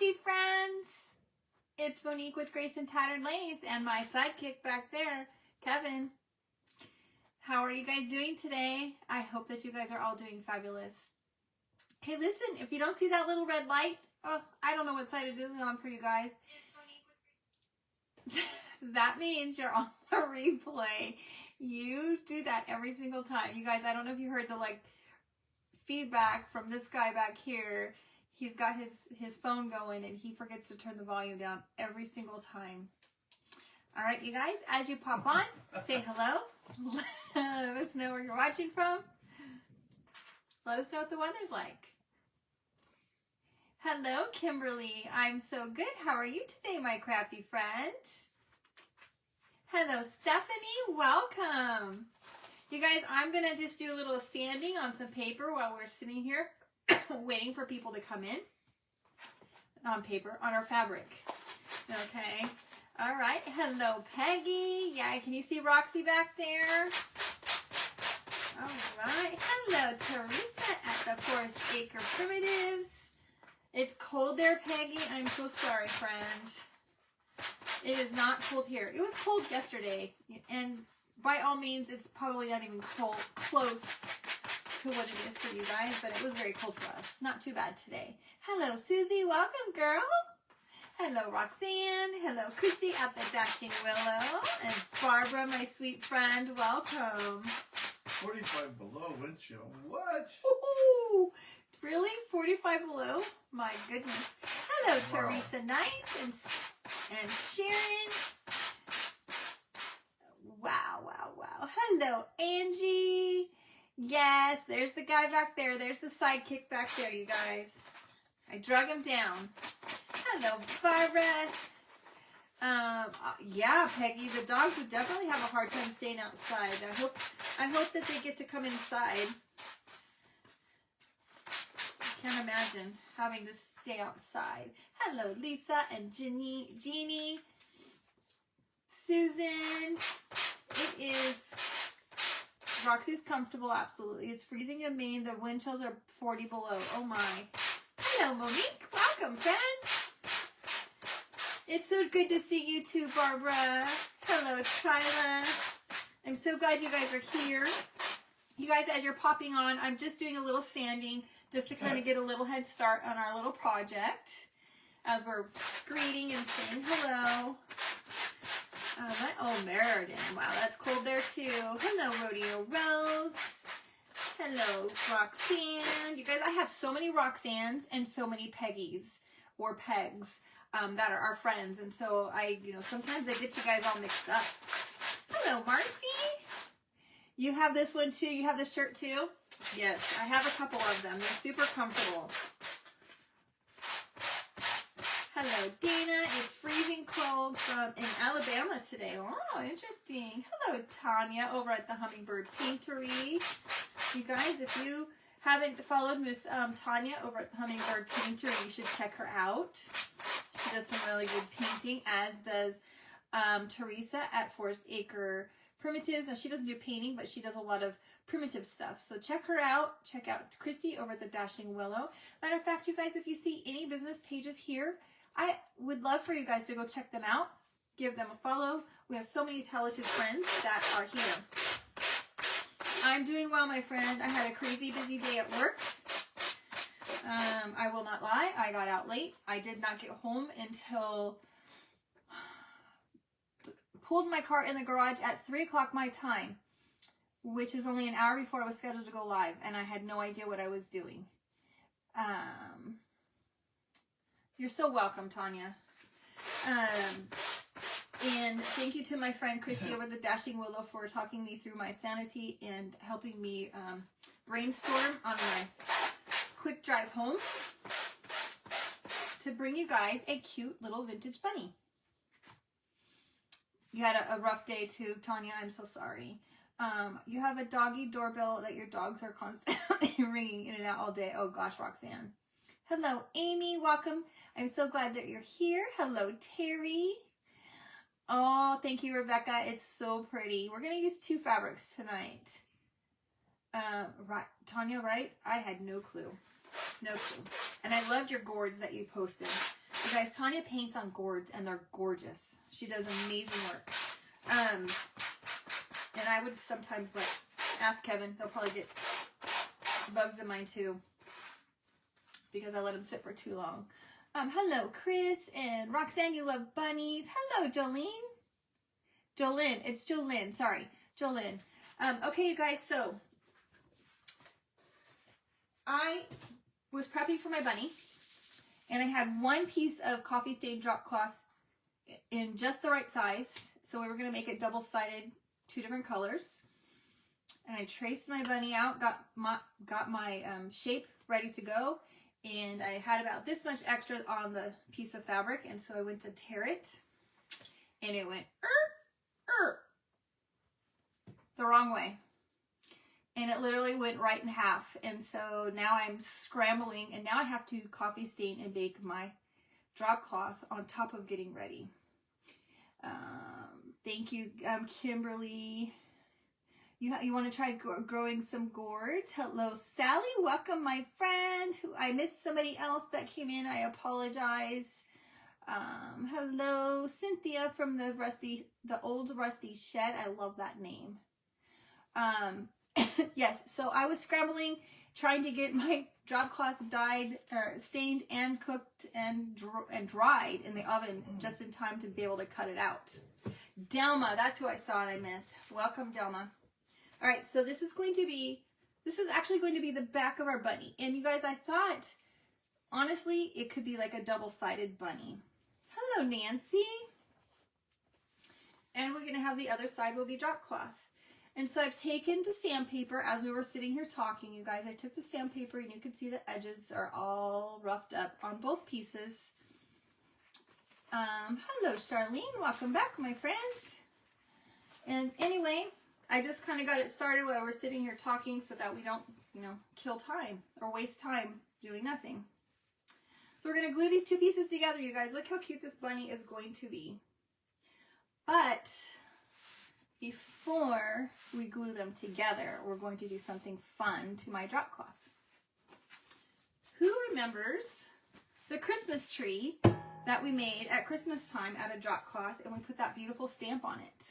Hey friends, it's Monique with Grace and Tattered Lace and my sidekick back there, Kevin. How are you guys doing today? I hope that you guys are all doing fabulous. Hey, listen, if you don't see that little red light, oh, I don't know what side it is on for you guys. That means you're on the replay. You do that every single time. You guys, I don't know if you heard the feedback from this guy back here. He's got his phone going and he forgets to turn the volume down every single time. All right, you guys, as you pop on, say hello. Let us know where you're watching from. Let us know what the weather's like. Hello, Kimberly. I'm so good. How are you today, my crafty friend? Hello, Stephanie. Welcome. You guys, I'm going to just do a little sanding on some paper while we're sitting here waiting for people to come in. On paper, on our fabric. Okay. All right. Hello, Peggy. Yeah, can you see Roxy back there? All right. Hello, Teresa at the Forest Acre Primitives. It's cold there, Peggy. I'm so sorry, friend. It is not cold here. It was cold yesterday, and by all means, it's probably not even cold, close to what it is for you guys, but it was very cold for us. Not too bad today. Hello, Susie. Welcome, girl. Hello, Roxanne. Hello, Christy at the Dashing Willow. And Barbara, my sweet friend. Welcome. 45 below wind chill. What? Ooh, really? 45 below? My goodness. Hello, wow. Teresa Knight and Sharon. Wow, wow, wow. Hello, Angie. Yes, there's the guy back there. There's the sidekick back there, you guys. I drug him down. Hello, Barbara. Yeah, Peggy, the dogs would definitely have a hard time staying outside. I hope that they get to come inside. I can't imagine having to stay outside. Hello, Lisa and Jeannie. Susan. It is... Roxy's comfortable, absolutely. It's freezing in Maine. The wind chills are 40 below. Oh my. Hello, Monique. Welcome, friend. It's so good to see you too, Barbara. Hello, Twyla. I'm so glad you guys are here. You guys, as you're popping on, I'm just doing a little sanding just to kind of get a little head start on our little project as we're greeting and saying hello. Oh, Meriden. Wow, that's cold there too. Hello, Rodeo Rose. Hello, Roxanne. You guys, I have so many Roxannes and so many Peggies or Pegs that are our friends. And so sometimes I get you guys all mixed up. Hello, Marcy. You have this one too? You have this shirt too? Yes, I have a couple of them. They're super comfortable. Hello, Dana. It's freezing cold in Alabama today. Oh, interesting. Hello, Tanya over at the Hummingbird Paintery. You guys, if you haven't followed Miss Tanya over at the Hummingbird Paintery, you should check her out. She does some really good painting, as does Teresa at Forest Acre Primitives. Now, she doesn't do painting, but she does a lot of primitive stuff. So check her out. Check out Christy over at the Dashing Willow. Matter of fact, you guys, if you see any business pages here, I would love for you guys to go check them out. Give them a follow. We have so many talented friends that are here. I'm doing well, my friend. I had a crazy busy day at work. I will not lie. I got out late. I did not get home until... Pulled my car in the garage at 3 o'clock my time, which is only an hour before I was scheduled to go live, and I had no idea what I was doing. You're so welcome, Tanya. And thank you to my friend Christy over the Dashing Willow for talking me through my sanity and helping me brainstorm on my quick drive home to bring you guys a cute little vintage bunny. You had a rough day too, Tanya. I'm so sorry. You have a doggy doorbell that your dogs are constantly ringing in and out all day. Oh gosh, Roxanne. Hello, Amy. Welcome. I'm so glad that you're here. Hello, Terry. Oh, thank you, Rebecca. It's so pretty. We're going to use 2 fabrics tonight. Right, Tanya, right? I had no clue. No clue. And I loved your gourds that you posted. You guys, Tanya paints on gourds, and they're gorgeous. She does amazing work. And I would sometimes ask Kevin. He'll probably get bugs in mine too, because I let him sit for too long. Hello, Chris and Roxanne. You love bunnies. Hello, Jolene. Jolene. It's Jolene. Sorry, Jolene. Okay, you guys. So I was prepping for my bunny, and I had one piece of coffee stain drop cloth in just the right size. So we were going to make it double-sided, 2 different colors. And I traced my bunny out, got my shape ready to go. And I had about this much extra on the piece of fabric. And so I went to tear it. And it went the wrong way. And it literally went right in half. And so now I'm scrambling. And now I have to coffee stain and bake my drop cloth on top of getting ready. Thank you, Kimberly. You want to try growing some gourds? Hello, Sally. Welcome, my friend. I missed somebody else that came in. I apologize. Hello, Cynthia from the old rusty shed. I love that name. Yes, so I was scrambling, trying to get my drop cloth stained and cooked and dried in the oven just in time to be able to cut it out. Delma, that's who I saw and I missed. Welcome, Delma. All right, so this is actually going to be the back of our bunny. And you guys, I thought, honestly, it could be like a double-sided bunny. Hello, Nancy. And we're going to have the other side will be drop cloth. And so I've taken the sandpaper as we were sitting here talking, you guys. I took the sandpaper and you can see the edges are all roughed up on both pieces. Hello, Charlene. Welcome back, my friend. And anyway, I just kind of got it started while we're sitting here talking so that we don't, kill time or waste time doing nothing. So we're going to glue these 2 pieces together, you guys. Look how cute this bunny is going to be. But before we glue them together, we're going to do something fun to my drop cloth. Who remembers the Christmas tree that we made at Christmas time out of drop cloth, and we put that beautiful stamp on it?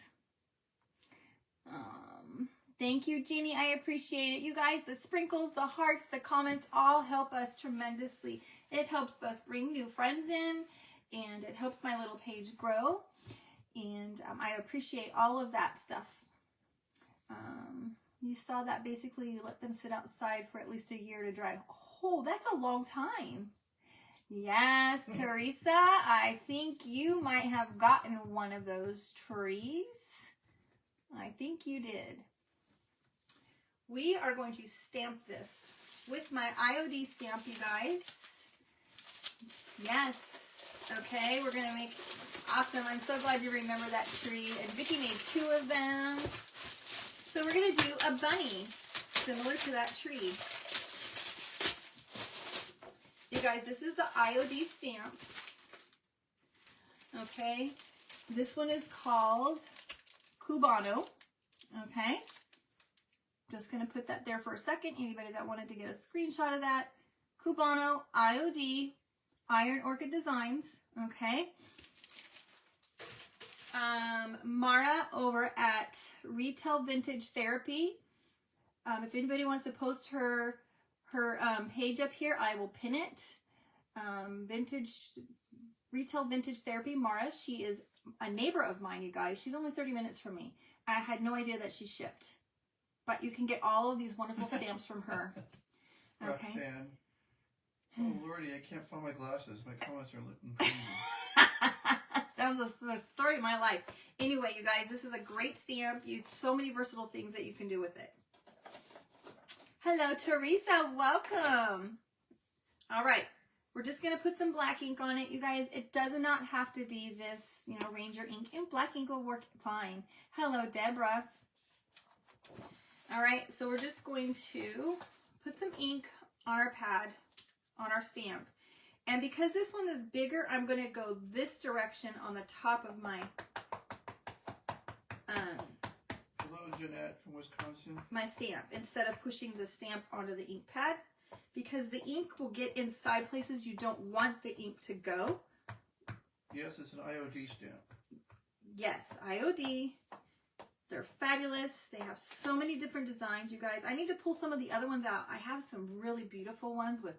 Thank you, Jeannie. I appreciate it. You guys, the sprinkles, the hearts, the comments all help us tremendously. It helps us bring new friends in, and it helps my little page grow. And I appreciate all of that stuff. You saw that basically you let them sit outside for at least a year to dry. Oh, that's a long time. Yes, Teresa, I think you might have gotten one of those trees. I think you did. We are going to stamp this with my IOD stamp, you guys. Yes. Okay, we're going to make... Awesome. I'm so glad you remember that tree. And Vicki made 2 of them. So we're going to do a bunny similar to that tree. You guys, this is the IOD stamp. Okay. This one is called Cubano. Okay. Just going to put that there for a second. Anybody that wanted to get a screenshot of that. Cubano IOD Iron Orchid Designs. Okay. Mara over at Retail Vintage Therapy. If anybody wants to post her page up here, I will pin it. Retail Vintage Therapy, Mara. She is a neighbor of mine, you guys. She's only 30 minutes from me. I had no idea that she shipped. But you can get all of these wonderful stamps from her. Okay. Roxanne. Oh, Lordy, I can't find my glasses. My comments are looking crazy. Sounds a story of my life. Anyway, you guys, this is a great stamp. So many versatile things that you can do with it. Hello, Teresa. Welcome. All right. We're just going to put some black ink on it, you guys. It does not have to be this, Ranger ink. And black ink will work fine. Hello, Deborah. All right. So we're just going to put some ink on our pad, on our stamp. And because this one is bigger, I'm going to go this direction on the top of my Hello, Jeanette from Wisconsin. My stamp, instead of pushing the stamp onto the ink pad, because the ink will get inside places you don't want the ink to go Yes, it's an IOD stamp. Yes, IOD. They're fabulous. They have so many different designs, you guys. I need to pull some of the other ones out. I have some really beautiful ones with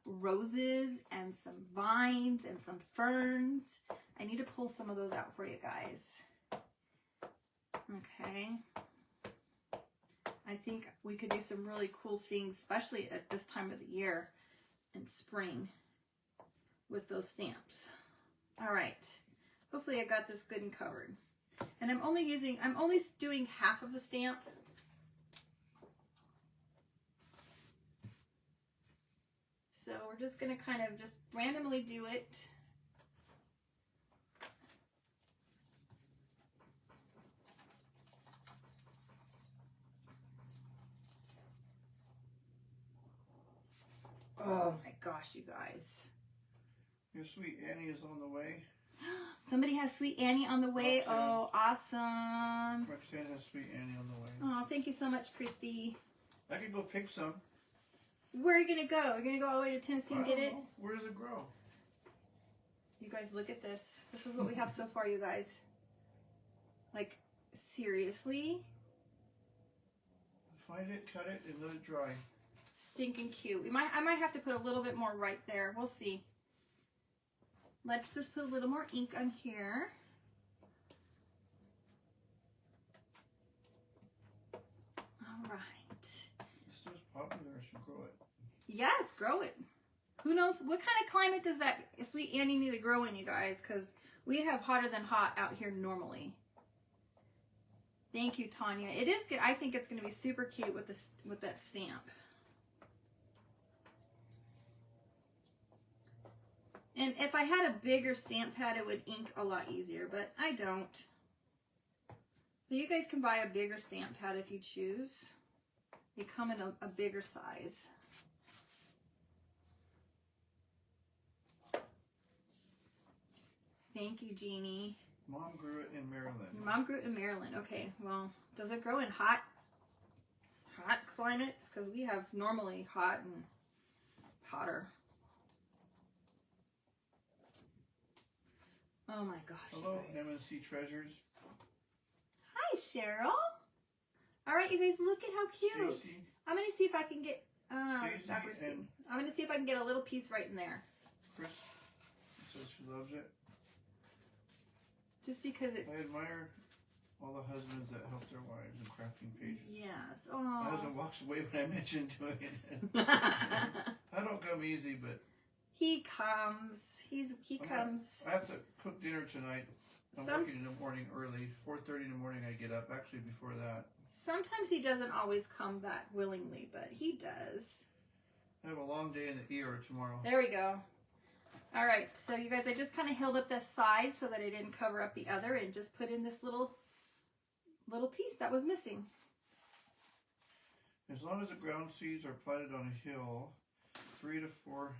roses and some vines and some ferns. I need to pull some of those out for you guys. Okay. I think we could do some really cool things, especially at this time of the year in spring with those stamps. All right. Hopefully I got this good and covered. And I'm only doing half of the stamp. So we're just going to kind of just randomly do it. Oh my gosh, you guys. Your sweet Annie is on the way. Somebody has Sweet Annie on the way. Roxanne. Oh, awesome. Roxanne has sweet Annie on the way. Oh, thank you so much, Christy. I could go pick some. Where are you going to go? You're going to go all the way to Tennessee and get it? Know. Where does it grow? You guys, look at this. This is what we have so far, you guys. Like, seriously? Find it, cut it, and let it dry. Stinking cute. I might have to put a little bit more right there. We'll see. Let's just put a little more ink on here. All right. This is popular. I should grow it. Yes, grow it. Who knows what kind of climate does that Sweet Annie need to grow in, you guys? Because we have hotter than hot out here normally. Thank you, Tanya. It is good. I think it's going to be super cute with this, with that stamp. And if I had a bigger stamp pad, it would ink a lot easier, but I don't. So you guys can buy a bigger stamp pad if you choose. They come in a bigger size. Thank you, Jeannie. Mom grew it in Maryland. Your mom grew it in Maryland. Okay, well, does it grow in hot climates? Because we have normally hot and hotter. Oh my gosh. Hello, you guys. MNC Treasures. Hi, Cheryl. All right, you guys, look at how cute. Stacy. I'm going to see if I can get, Stacy backwards and thing. I'm going to see if I can get a little piece right in there. Chris says she loves it. Just because it, I admire all the husbands that help their wives in crafting pages. yes. My Oh. husband walks away when I mention doing it. I don't come easy, but He comes. He comes. I have to cook dinner tonight. I'm Some- working in the morning early. 4:30 in the morning I get up. Actually, before that. Sometimes he doesn't always come that willingly, but he does. I have a long day in the ER tomorrow. There we go. All right, so you guys, I just kind of held up this side so that I didn't cover up the other and just put in this little piece that was missing. As long as the ground seeds are planted on a hill, 3 to 4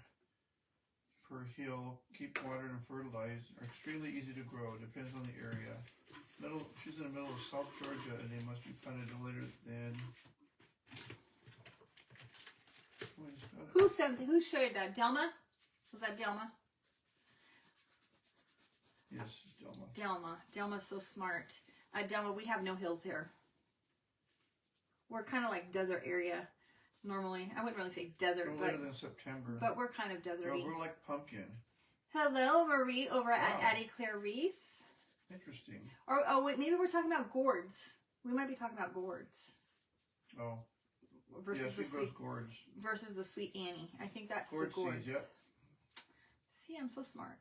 per hill, keep watered and fertilized, are extremely easy to grow. Depends on the area. She's in the middle of South Georgia, and they must be planted no later than. Who shared that? Delma? Was that Delma? Yes, it's Delma. Delma. Delma's so smart. Delma, we have no hills here. We're kind of like desert area normally. I wouldn't really say desert, No later than September. but we're kind of deserty. Well, we're like pumpkin. Hello, Marie, over at Wow. Addie Claire Reese. Interesting. Or, oh, wait, maybe we're talking about gourds. We might be talking about gourds. Oh, Versus yeah, the she sweet grows gourds. versus the Sweet Annie. I think that's Gourd the gourds. seeds, yep. See, I'm so smart.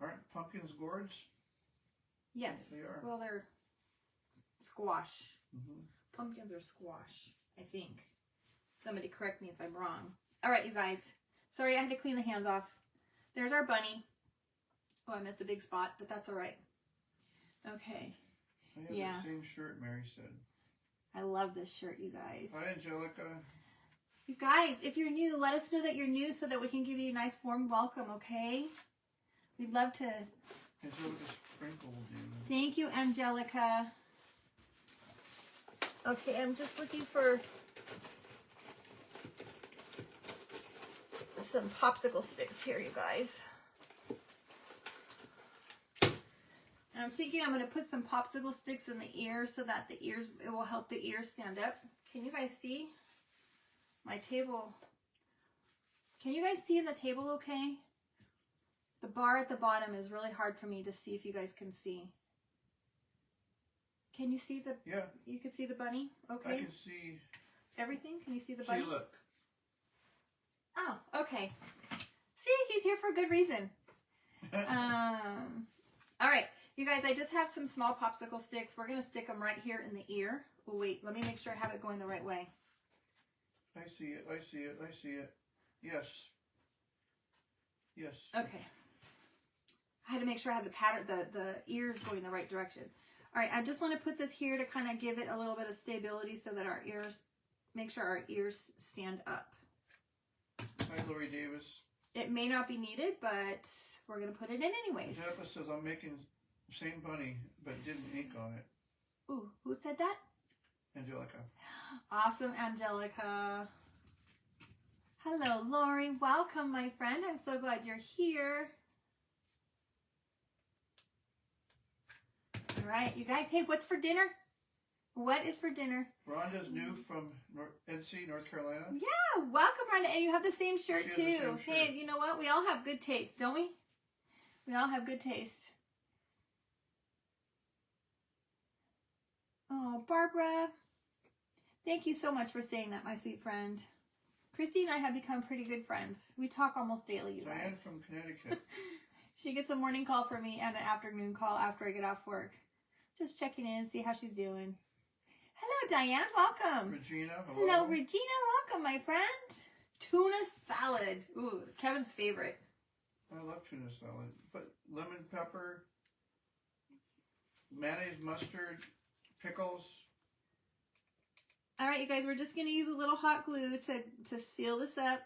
Aren't pumpkins gourds? Yes. They are. Well, they're squash. Mm-hmm. Pumpkins are squash, I think. Somebody correct me if I'm wrong. All right, you guys. Sorry, I had to clean the hands off. There's our bunny. Oh, I missed a big spot, but that's all right. Okay. I have Yeah. the same shirt, Mary said. I love this shirt, you guys. Hi, Angelica. You guys, if you're new, let us know that you're new so that we can give you a nice warm welcome, okay? We'd love to. Angelica sprinkled you. Thank you, Angelica. Okay, I'm just looking for some popsicle sticks here, you guys. And I'm thinking I'm going to put some popsicle sticks in the ears so that the ears, it will help the ears stand up. Can you guys see my table? Can you guys see in the table okay? The bar at the bottom is really hard for me to see if you guys can see. Can you see the, Yeah. You can see the bunny? Okay. I can see. Everything? Can you see the bunny? See, look. Oh, okay. See, he's here for a good reason. All right, you guys, I just have some small popsicle sticks. We're going to stick them right here in the ear. Oh, wait, let me make sure I have it going the right way. I see it. I see it. I see it. Yes. Yes. Okay. I had to make sure I have the pattern, the ears going the right direction. All right, I just want to put this here to kind of give it a little bit of stability so that our ears, make sure our ears stand up. Hi, Lori Davis. It may not be needed, but we're going to put it in anyways. Angelica says I'm making same bunny, but didn't ink on it. Ooh, who said that? Angelica. Awesome, Angelica. Hello, Lori. Welcome, my friend. I'm so glad you're here. All right, you guys. Hey, what's for dinner? What is for dinner? Rhonda's new from NC, North Carolina. Yeah, welcome, Rhonda. And you have the same shirt, She has too. the same Hey, shirt. you know what? We all have good taste, don't we? We all have good taste. Oh, Barbara. Thank you so much for saying that, my sweet friend. Christy and I have become pretty good friends. We talk almost daily, you Diane guys. from Connecticut. She gets a morning call from me and an afternoon call after I get off work. Just checking in, see how she's doing. Hello, Diane. Welcome. Regina. Hello, Regina. Welcome, my friend. Tuna salad. Ooh, Kevin's favorite. I love tuna salad. But lemon pepper, mayonnaise, mustard, pickles. All right, you guys, we're just going to use a little hot glue to seal this up.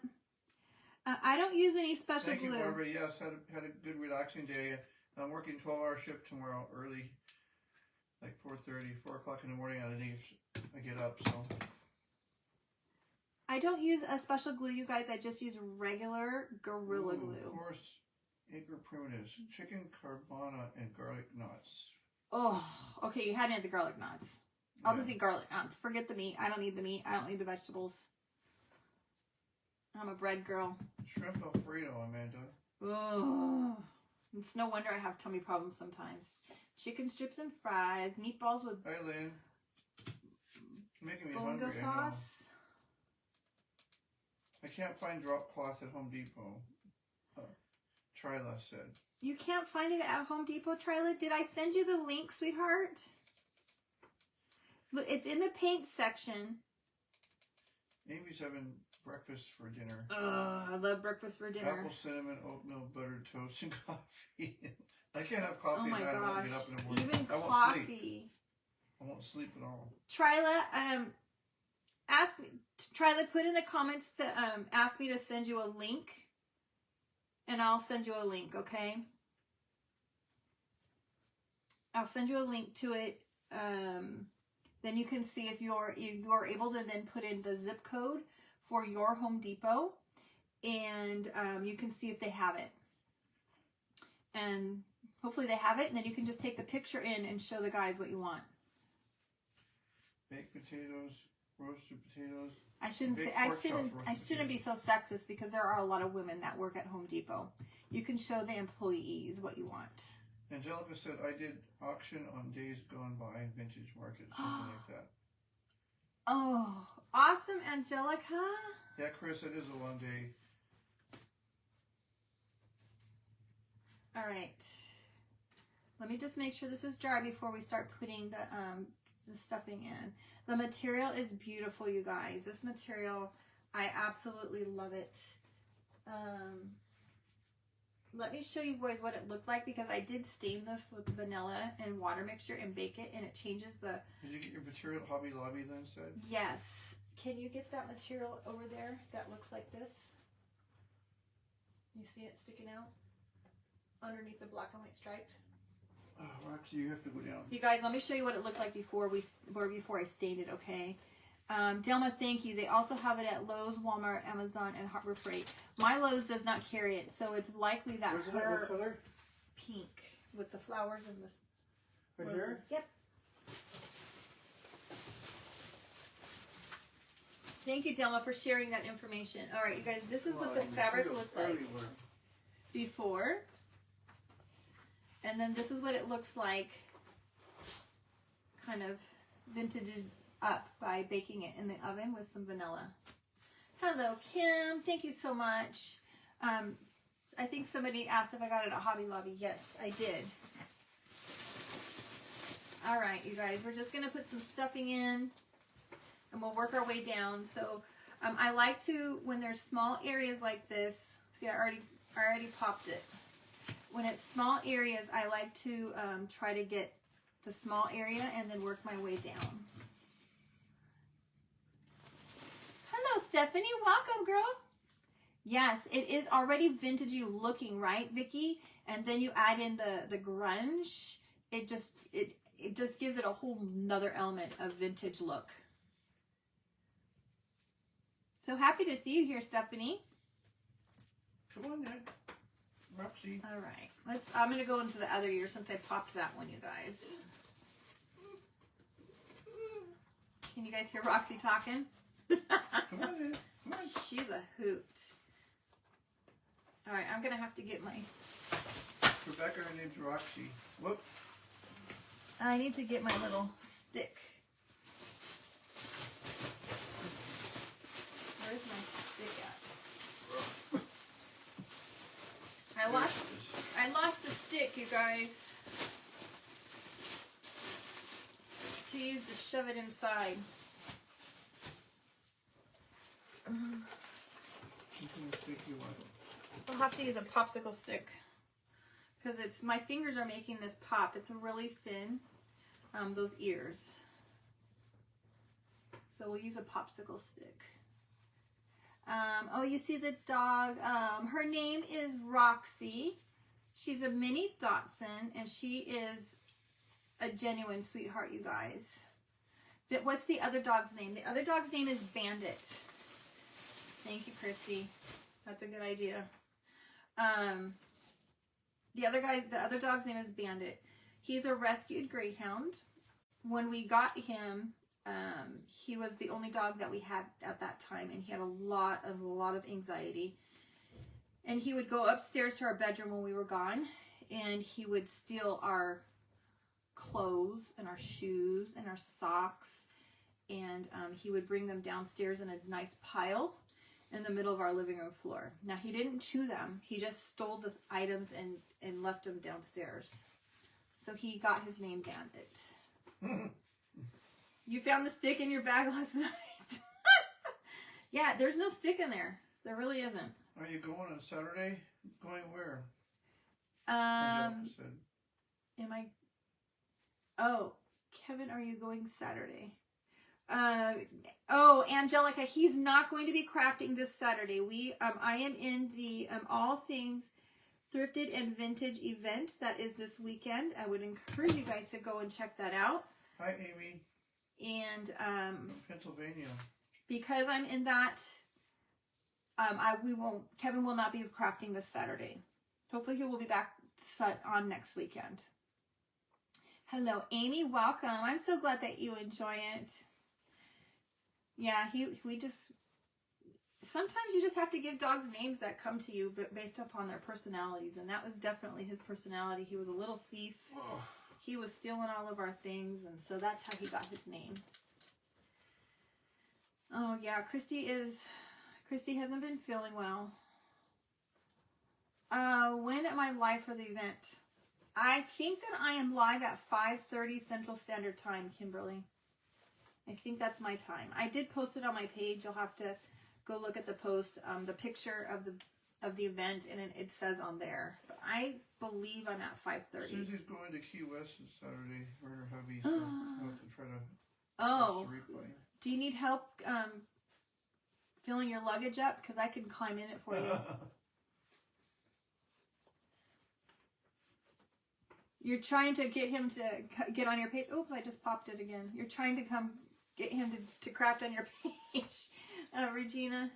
I don't use any special Thank glue. you, Barbara. Yes, had a good relaxing day. I'm working 12-hour shift tomorrow early, like 4:30, 4 o'clock in the morning. I get up, so. I don't use a special glue, you guys. I just use regular Gorilla Ooh, Glue. Of course, Acre Primitives, chicken carbona and garlic knots. Oh, okay. You had to add the garlic knots. I'll Yeah. just eat garlic knots. Forget the meat. I don't need the meat. I don't need the vegetables. I'm a bread girl. Shrimp Alfredo, Amanda. Oh, it's no wonder I have tummy problems sometimes. Chicken strips and fries, meatballs with Hi, Lynn. Making me bongo hungry, I know. sauce. I can't find drop cloth at Home Depot. Tryla said. You can't find it at Home Depot, Tryla? Did I send you the link, sweetheart? Look, it's in the paint section. Amy's having breakfast for dinner. I love breakfast for dinner. Apple, cinnamon, oatmeal, buttered toast, and coffee. I can't have coffee Oh my and I won't gosh. get up in the morning. Even I won't sleep. coffee. I won't sleep at all. Tryla, ask me. Tryla, put in the comments to ask me to send you a link, and I'll send you a link. Okay. I'll send you a link to it. Then you can see if you're able to then put in the zip code for your Home Depot, and you can see if they have it. And hopefully they have it, and then you can just take the picture in and show the guys what you want. Baked potatoes, roasted potatoes. I shouldn't say Baked I pork chops, shouldn't roasted be so sexist because there are a lot of women that work at Home Depot. You can show the employees what you want. Angelica said I did auction on Days Gone By, Vintage Market, something like that. Oh, awesome, Angelica. Yeah, Chris, it is a long day. All right. Let me just make sure this is dry before we start putting the stuffing in. The material is beautiful, you guys. This material, I absolutely love it. Let me show you boys what it looked like because I did stain this with vanilla and water mixture and bake it, and it changes the... Did you get your material at Hobby Lobby, Lynn said? Yes. Can you get that material over there that looks like this? You see it sticking out underneath the black and white stripe? Oh, Roxy, you have to go down. You guys, let me show you what it looked like before I stained it, okay? Delma, thank you. They also have it at Lowe's, Walmart, Amazon, and Harbor Freight. My Lowe's does not carry it, so it's likely that Where's it at? What color? pink with the flowers and the Right here? Roses. Yep. Thank you, Delma, for sharing that information. All right, you guys, this is what the fabric looked like before. And then this is what it looks like, kind of vintaged up by baking it in the oven with some vanilla. Hello, Kim. Thank you so much. I think somebody asked if I got it at Hobby Lobby. Yes, I did. All right, you guys, we're just going to put some stuffing in. And we'll work our way down. So I like to, when there's small areas like this, see I already popped it. When it's small areas, I like to try to get the small area and then work my way down. Hello, Stephanie. Welcome, girl. Yes, it is already vintagey looking, right, Vicki? And then you add in the grunge. It just gives it a whole nother element of vintage look. So happy to see you here, Stephanie. Come on, Nick. Roxy. All right. I'm going to go into the other ear since I popped that one, you guys. Can you guys hear Roxy talking? Come on, Nick. Come on. She's a hoot. All right, I'm going to have to get my... Rebecca, her name's Roxy. Whoop. I need to get my little stick. Where's my stick at? I lost the stick, you guys. To use to shove it inside. I'll have to use a popsicle stick because my fingers are making this pop. It's a really thin, those ears. So we'll use a popsicle stick. Oh, you see the dog. Her name is Roxy. She's a mini Dachshund, and she is a genuine sweetheart, you guys. What's the other dog's name? The other dog's name is Bandit. Thank you, Christy. That's a good idea. The other dog's name is Bandit. He's a rescued greyhound. When we got him, he was the only dog that we had at that time, and he had a lot of anxiety. And he would go upstairs to our bedroom when we were gone, and he would steal our clothes and our shoes and our socks, and he would bring them downstairs in a nice pile in the middle of our living room floor. Now, he didn't chew them. He just stole the items and left them downstairs. So he got his name Bandit. You found the stick in your bag last night? Yeah, there's no stick in there. There really isn't. Are you going on Saturday? Going where? Am I? Oh, Kevin, are you going Saturday? Oh, Angelica, he's not going to be crafting this Saturday. I am in the All Things Thrifted and Vintage event that is this weekend. I would encourage you guys to go and check that out. Hi, Amy. And Pennsylvania. Because I'm in that, Kevin will not be crafting this Saturday. Hopefully he will be back on next weekend. Hello, Amy. Welcome. I'm so glad that you enjoy it. Yeah, sometimes you just have to give dogs names that come to you based upon their personalities, and that was definitely his personality. He was a little thief. Oh. He was stealing all of our things, and so that's how he got his name. Oh, yeah, Christy hasn't been feeling well. When am I live for the event? I think that I am live at 5:30 Central Standard Time, Kimberly. I think that's my time. I did post it on my page. You'll have to go look at the post, the picture of the event, and it says on there. But I believe I'm at 5:30. Susie's going to Key West this Saturday for her hubby, so I'll have to try to Oh, watch the replay. do you need help filling your luggage up? Because I can climb in it for you. You're trying to get him to get on your page. Oops, I just popped it again. You're trying to get him to craft on your page, Regina.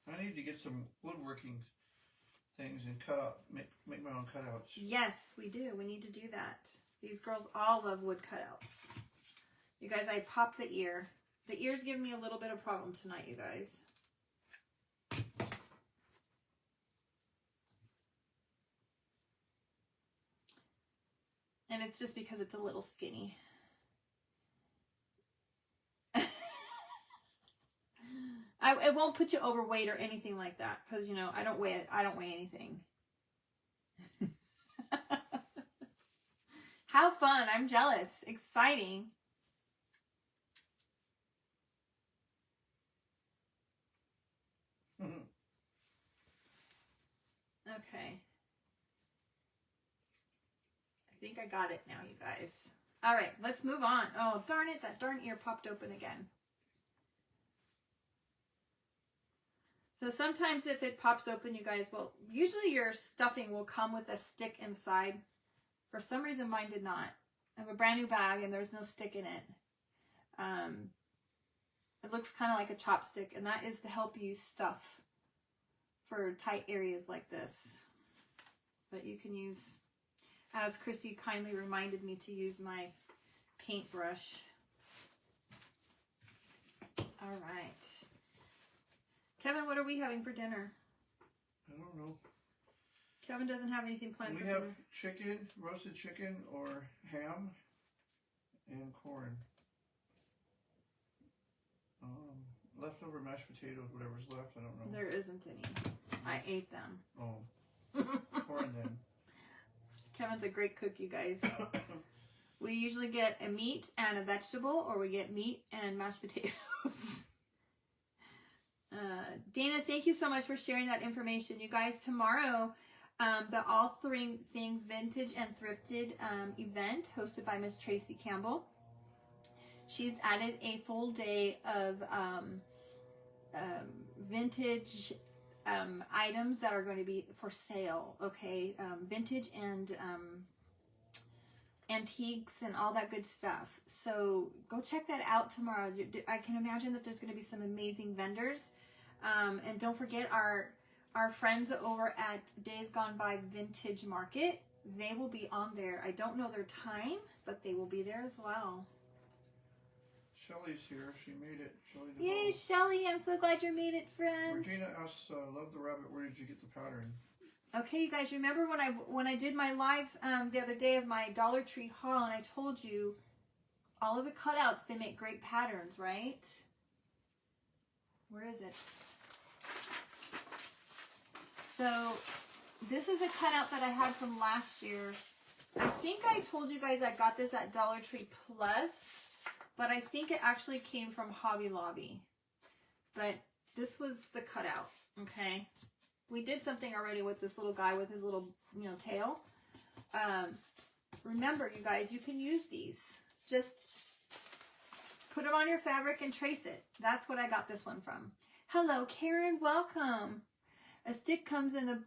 I need to get some woodworking things and cut out, make my own cutouts. Yes, we do. We need to do that. These girls all love wood cutouts. You guys, I popped the ear. The ear's giving me a little bit of problem tonight, you guys. And it's just because it's a little skinny. It won't put you overweight or anything like that, because you know I don't weigh anything. How fun! I'm jealous. Exciting. Okay. I think I got it now, you guys. All right, let's move on. Oh, darn it. That darn ear popped open again. So sometimes if it pops open, you guys, well, usually your stuffing will come with a stick inside. For some reason, mine did not. I have a brand new bag and there's no stick in it. It looks kind of like a chopstick, and that is to help you stuff for tight areas like this. But you can use, as Christy kindly reminded me to use my paintbrush. All right. Kevin, what are we having for dinner? I don't know. Kevin doesn't have anything planned for dinner. We have chicken, roasted chicken, or ham, and corn. Leftover mashed potatoes, whatever's left, I don't know. There isn't any. I ate them. Oh. Corn then. Kevin's a great cook, you guys. We usually get a meat and a vegetable, or we get meat and mashed potatoes. Dana, thank you so much for sharing that information. You guys, tomorrow, the All Things Vintage and Thrifted event hosted by Miss Tracy Campbell. She's added a full day of vintage items that are going to be for sale, okay? Vintage and antiques and all that good stuff. So go check that out tomorrow. I can imagine that there's going to be some amazing vendors. And don't forget our friends over at Days Gone By Vintage Market. They will be on there. I don't know their time, but they will be there as well. Shelly's here. She made it. Shelly Yay, Shelly. I'm so glad you made it, friend. Regina asks, love the rabbit. Where did you get the pattern? Okay, you guys, remember when I did my live the other day of my Dollar Tree haul, and I told you all of the cutouts, they make great patterns, right? Where is it? So this is a cutout that I had from last year. I think I told you guys I got this at Dollar Tree Plus, but I think it actually came from Hobby Lobby. But this was the cutout, okay? We did something already with this little guy with his little, tail. Remember, you guys, you can use these. Just put them on your fabric and trace it. That's what I got this one from. Hello, Karen. Welcome. A stick comes in the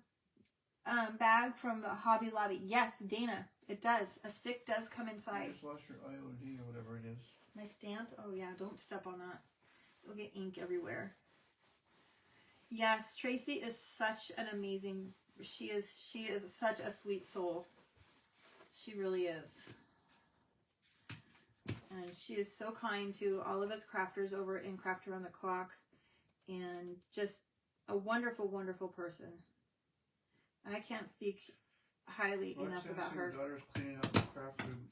bag from Hobby Lobby. Yes, Dana, it does. A stick does come inside. You just lost your IOD or whatever it is. My stamp? Oh, yeah. Don't step on that. You'll get ink everywhere. Yes, Tracy is such an amazing, she is such a sweet soul. She really is. And she is so kind to all of us crafters over in Craft Around the Clock. And just a wonderful, wonderful person. I can't speak highly enough about her. My daughter's cleaning up the craft room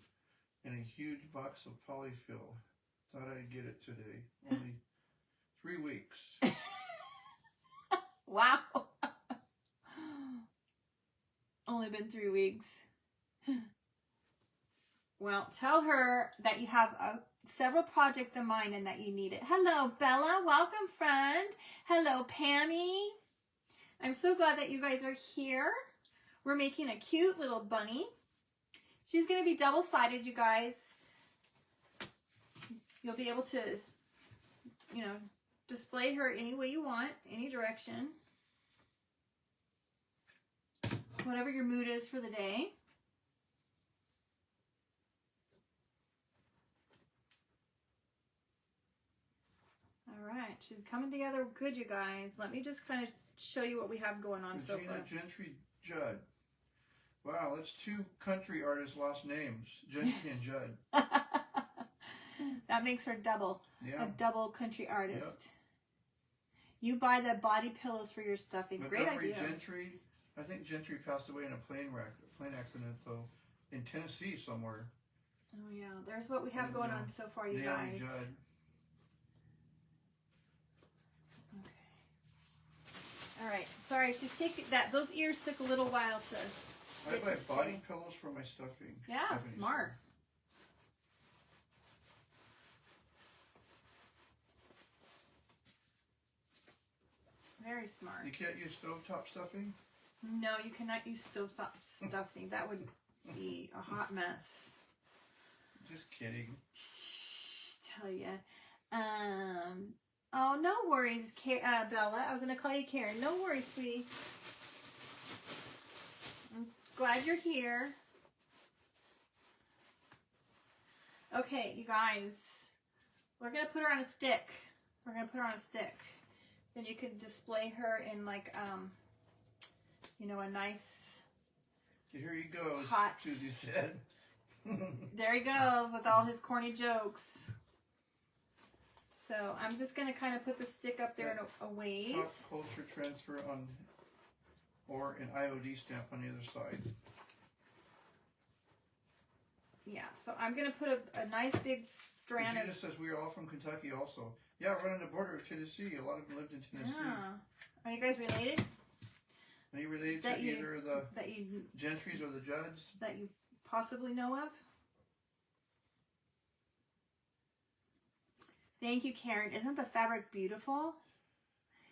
in a huge box of polyfill. Thought I'd get it today. Only 3 weeks. Wow. Only been 3 weeks. Well, tell her that you have several projects in mind and that you need it. Hello, Bella. Welcome, friend. Hello, Pammy. I'm so glad that you guys are here. We're making a cute little bunny. She's going to be double-sided, you guys. You'll be able to, display her any way you want, any direction. Whatever your mood is for the day. All right, she's coming together good, you guys. Let me just kind of show you what we have going on so far. Regina Gentry Judd. Wow, that's two country artists' lost names, Gentry and Judd. That makes her double. Yeah. A double country artist. Yep. You buy the body pillows for your stuffing. But Great idea. Gentry, I think Gentry passed away in a plane accident, though, in Tennessee somewhere. Oh, yeah. There's what we have going on so far, you guys. Judd. All right. Sorry, she's taking that. Those ears took a little while to. I buy body pillows for my stuffing. Yeah, smart. Very smart. You can't use stovetop stuffing? No, you cannot use stovetop stuffing. That would be a hot mess. Just kidding. Tell ya. Oh, no worries, Bella. I was going to call you Karen. No worries, sweetie. I'm glad you're here. Okay, you guys. We're going to put her on a stick. We're going to put her on a stick. Then you can display her in like, you know, a nice... Here he goes, hot. Susie said. There he goes with all his corny jokes. So I'm just going to kind of put the stick up there in a ways. Pop culture transfer on, or an IOD stamp on the other side. Yeah, so I'm going to put a nice big strand Regina says we are all from Kentucky also. Yeah, right on the border of Tennessee. A lot of them lived in Tennessee. Yeah. Are you guys related? Are you related to either the Gentrys or the Judds? That you possibly know of? Thank you, Karen. Isn't the fabric beautiful?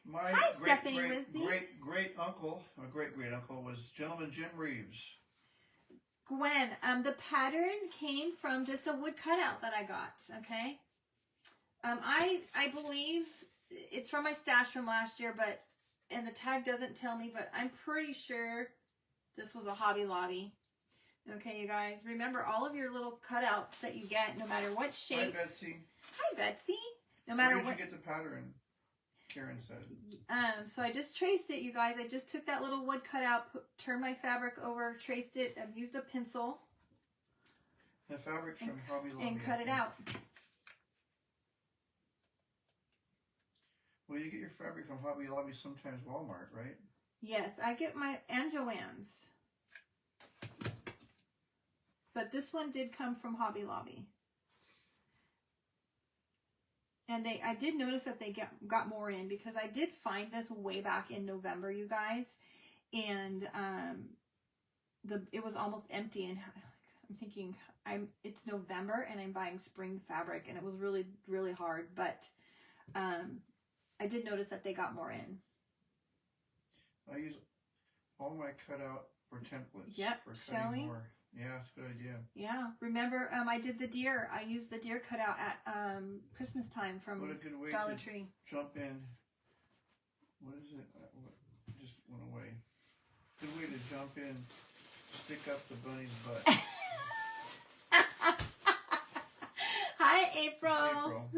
My great uncle, my great uncle was Gentleman Jim Reeves. Gwen, the pattern came from just a wood cutout that I got. Okay, I believe it's from my stash from last year, and the tag doesn't tell me, but I'm pretty sure this was a Hobby Lobby. Okay, you guys, remember all of your little cutouts that you get, no matter what shape. Hi, Betsy. Hi, Betsy. No matter Where did you get the pattern? Karen said. So I just traced it, you guys. I just took that little wood cutout, turned my fabric over, traced it, and used a pencil. The fabric's from Hobby Lobby. And cut it out. Well, you get your fabric from Hobby Lobby, sometimes Walmart, right? Yes, I get and Joann's. But this one did come from Hobby Lobby. And I did notice that they got more in, because I did find this way back in November, you guys. And it was almost empty, and I'm thinking it's November and I'm buying spring fabric, and it was really, really hard. But I did notice that they got more in. I use all my cutout for templates. Yep, for cutting more. Yeah, it's a good idea. Yeah, remember I did the deer. I used the deer cutout at Christmas time from what a good way Dollar to Tree. Jump in. What is it? What just went away? Good way to jump in. Stick up the bunny's butt. Hi, April.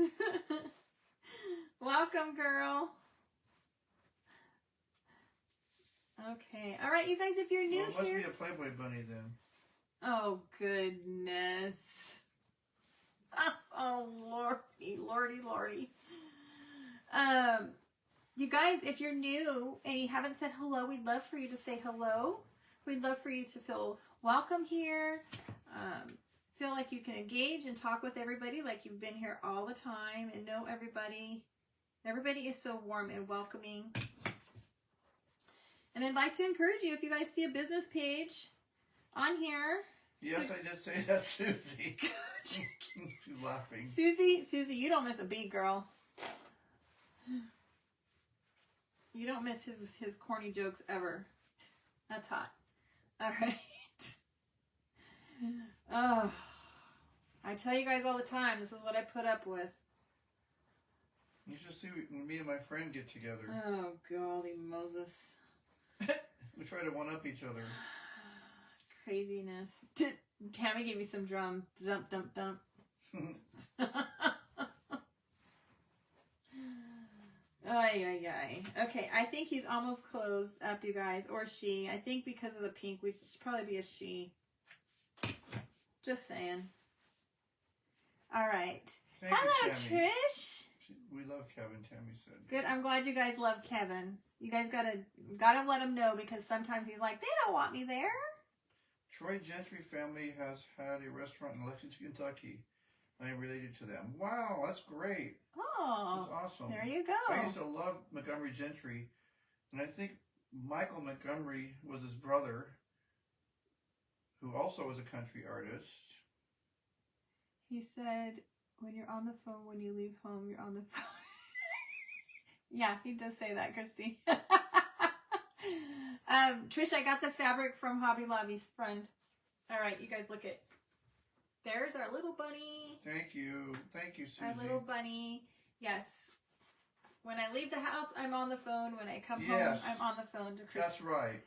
Welcome, girl. Okay. All right, you guys, if you're new it must here... be a Playboy bunny then. Oh, goodness. Oh, lordy. You guys, if you're new and you haven't said hello, we'd love for you to say hello. We'd love for you to feel welcome here. Feel like you can engage and talk with everybody like you've been here all the time and know everybody. Everybody is so warm and welcoming. And I'd like to encourage you, if you guys see a business page on here. Yes, I did say that, Susie. She's laughing. Susie, you don't miss a beat, girl. You don't miss his corny jokes ever. That's hot. All right. Oh, I tell you guys all the time, this is what I put up with. You should see when me and my friend get together. Oh, golly Moses. We try to one-up each other. Craziness. Tammy gave me some drum. Dump, dump, dump. Ay, ay, ay. Okay, I think he's almost closed up, you guys. Or she. I think because of the pink, we should probably be a she. Just saying. All right. Thank Hello, you, Tammy. Trish. We love Kevin, Tammy said. Good. I'm glad you guys love Kevin. You guys gotta let him know, because sometimes he's like, they don't want me there. Troy Gentry family has had a restaurant in Lexington, Kentucky. I am related to them. Wow, that's great. Oh, That's awesome. there you go. I used to love Montgomery Gentry, and I think Michael Montgomery was his brother, who also was a country artist. He said, when you're on the phone, when you leave home, you're on the phone. Yeah, he does say that, Christy. Trish, I got the fabric from Hobby Lobby's friend. All right, you guys look at. There's our little bunny. Thank you, Susie. Our little bunny. Yes. When I leave the house, I'm on the phone. When I come home, I'm on the phone to Christy. That's right.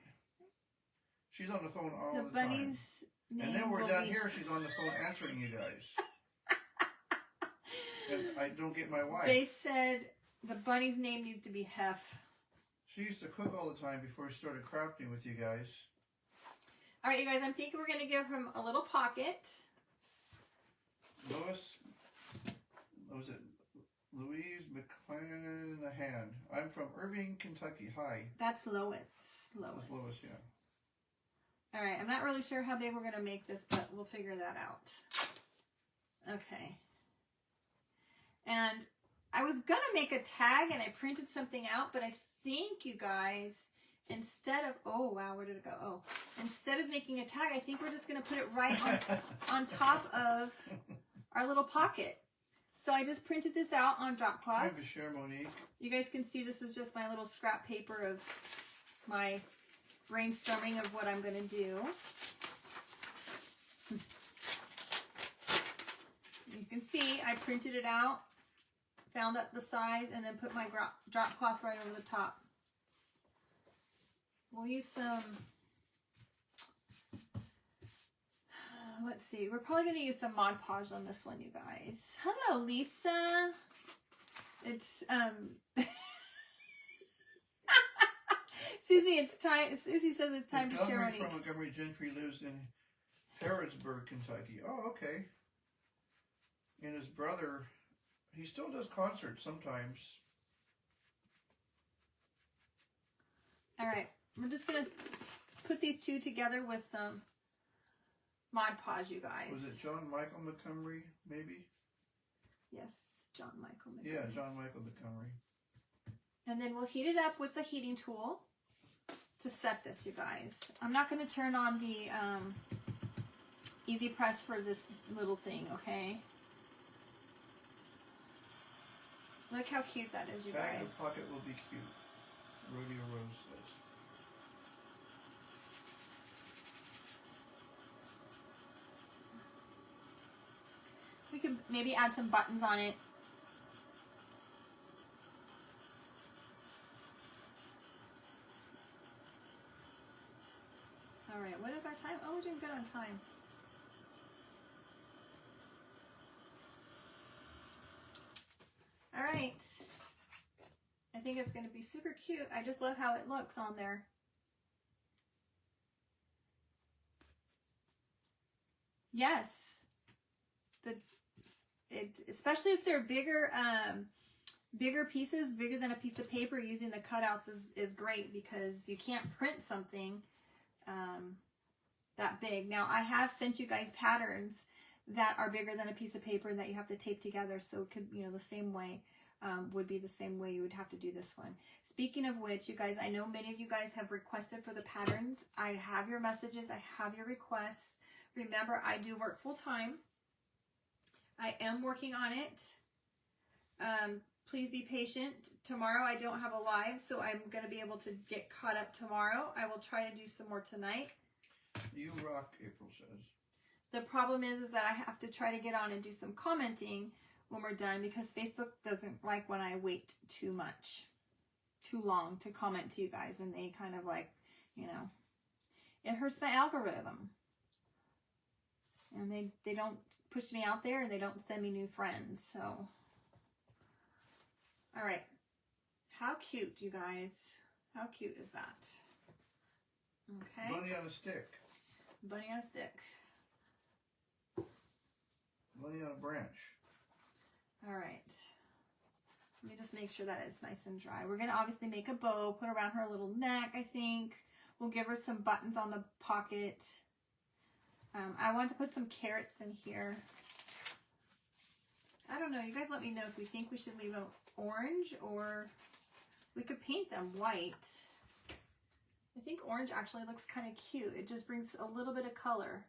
She's on the phone all the time. The bunny's name. And then we're will down be... here, she's on the phone answering you guys. And I don't get my wife. They said the bunny's name needs to be Hef. She used to cook all the time before she started crafting with you guys. All right, you guys, I'm thinking we're going to give him a little pocket. Louise McClanahan. I'm from Irving, Kentucky. Hi. That's Lois. That's Lois, yeah. All right, I'm not really sure how big we're going to make this, but we'll figure that out. Okay. And I was going to make a tag, and I printed something out, but I think, you guys, instead of, oh, wow, where did it go? Oh, instead of making a tag, I think we're just going to put it right on top of our little pocket. So I just printed this out on drop cloth. I have a share, Monique. You guys can see this is just my little scrap paper of my brainstorming of what I'm going to do. You can see I printed it out, found up the size, and then put my drop cloth right over the top. We'll use some, let's see, we're probably going to use some Mod Podge on this one, you guys. Hello, Lisa. It's, Susie, it's time. Susie says it's time to share. From Montgomery Gentry lives in Harrodsburg, Kentucky. Oh, okay. And his brother, he still does concerts sometimes. All right, we're just gonna put these two together with some Mod Podge, you guys. Was it John Michael Montgomery, maybe? Yes, John Michael Montgomery. Yeah, John Michael Montgomery. And then we'll heat it up with the heating tool to set this, you guys. I'm not going to turn on the Easy Press for this little thing, okay? Look how cute that is, you Bag guys. the pocket will be cute. Rodeo Rose says. We could maybe add some buttons on it. All right, what is our time? Oh, we're doing good on time. All right. I think it's going to be super cute. I just love how it looks on there. Yes. Especially if they're bigger pieces, bigger than a piece of paper, using the cutouts is great, because you can't print something that big. Now, I have sent you guys patterns that are bigger than a piece of paper and that you have to tape together, so it could, the same way would be the same way you would have to do this one. Speaking of which, you guys, I know many of you guys have requested for the patterns. I have your messages. I have your requests. Remember, I do work full time. I am working on it. Please be patient. Tomorrow I don't have a live, so I'm going to be able to get caught up tomorrow. I will try to do some more tonight. You rock, April says. The problem is that I have to try to get on and do some commenting when we're done, because Facebook doesn't like when I wait too long to comment to you guys, and they kind of like, it hurts my algorithm. And they don't push me out there, and they don't send me new friends. So, all right. How cute, you guys. How cute is that? Okay. Bunny on a stick. Bunny on a stick. Bunny on a branch. All right. Let me just make sure that it's nice and dry. We're going to obviously make a bow, put around her little neck, I think. We'll give her some buttons on the pocket. I want to put some carrots in here. I don't know. You guys let me know if you think we should leave them orange or we could paint them white. I think orange actually looks kind of cute. It just brings a little bit of color.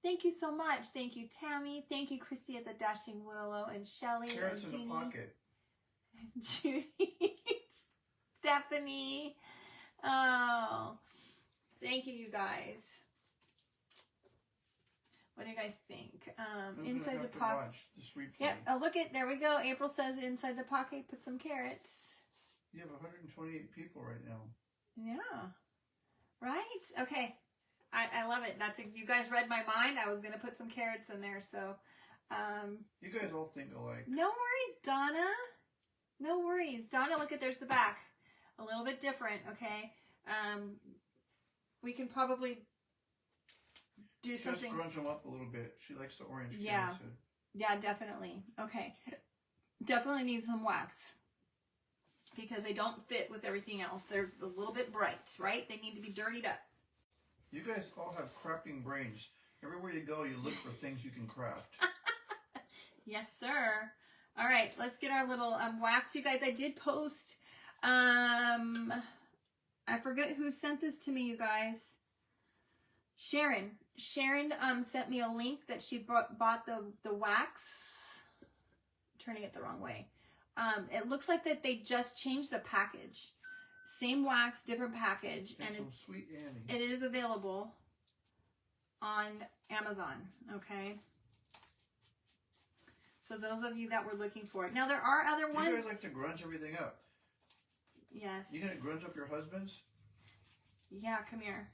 Thank you so much. Thank you, Tammy. Thank you, Christy at the Dashing Willow, and Shelly, Carrots and in Jeannie. the pocket. Judy. Stephanie. Oh. Thank you guys. What do you guys think? Inside the pocket. Watch this replay. Yep. Oh, look it. There we go. April says inside the pocket, put some carrots. You have 128 people right now. Yeah. Right? Okay. I love it. You guys read my mind. I was going to put some carrots in there. So, you guys all think alike. no worries, Donna. No worries. Donna, look at, there's the back. A little bit different. Okay. We can probably do something. Just grunge them up a little bit. She likes the orange. Yeah. Carrots. Yeah, definitely. Okay. Definitely need some wax because they don't fit with everything else. They're a little bit bright, right? They need to be dirtied up. You guys all have crafting brains. Everywhere you go, you look for things you can craft. Yes, sir. All right, let's get our little wax. You guys, I did post, I forget who sent this to me, you guys. Sharon. Sharon sent me a link that she bought the wax. Turning it the wrong way. It looks like that they just changed the package. Same wax, different package. And some Sweet Annie. It is available on Amazon, okay? So those of you that were looking for it. Now there are other ones. You guys like to grunge everything up. Yes. You gonna grunge up your husbands? Yeah, come here.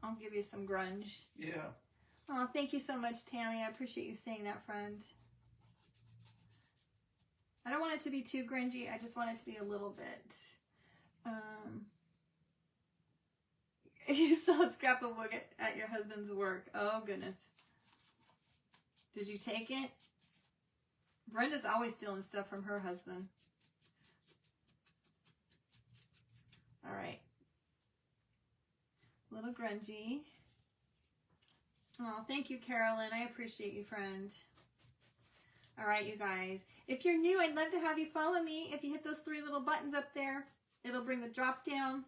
I'll give you some grunge. Yeah. Oh, thank you so much, Tammy. I appreciate you saying that, friend. I don't want it to be too grungy. I just want it to be a little bit. You saw a scrap of wood at your husband's work. Oh, goodness. Did you take it? Brenda's always stealing stuff from her husband. All right. A little grungy. Oh, thank you, Carolyn. I appreciate you, friend. All right, you guys. If you're new, I'd love to have you follow me. If you hit those 3 little buttons up there, it'll bring the drop down.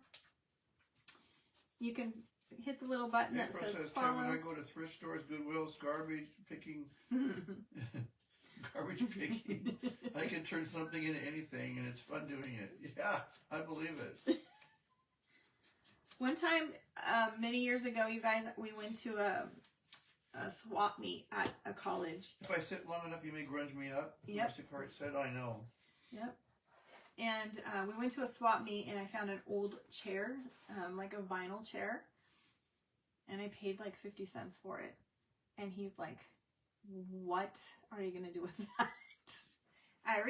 You can hit the little button that says follow. Kevin, I go to thrift stores, Goodwill's, garbage picking. Garbage picking. I can turn something into anything, and it's fun doing it. Yeah, I believe it. One time, many years ago, you guys, we went to a swap meet at a college. If I sit long enough, you may grunge me up. Yep. Rustic Heart said, I know. Yep. And we went to a swap meet, and I found an old chair, like a vinyl chair. And I paid like 50 cents for it. And he's like, what are you going to do with that? I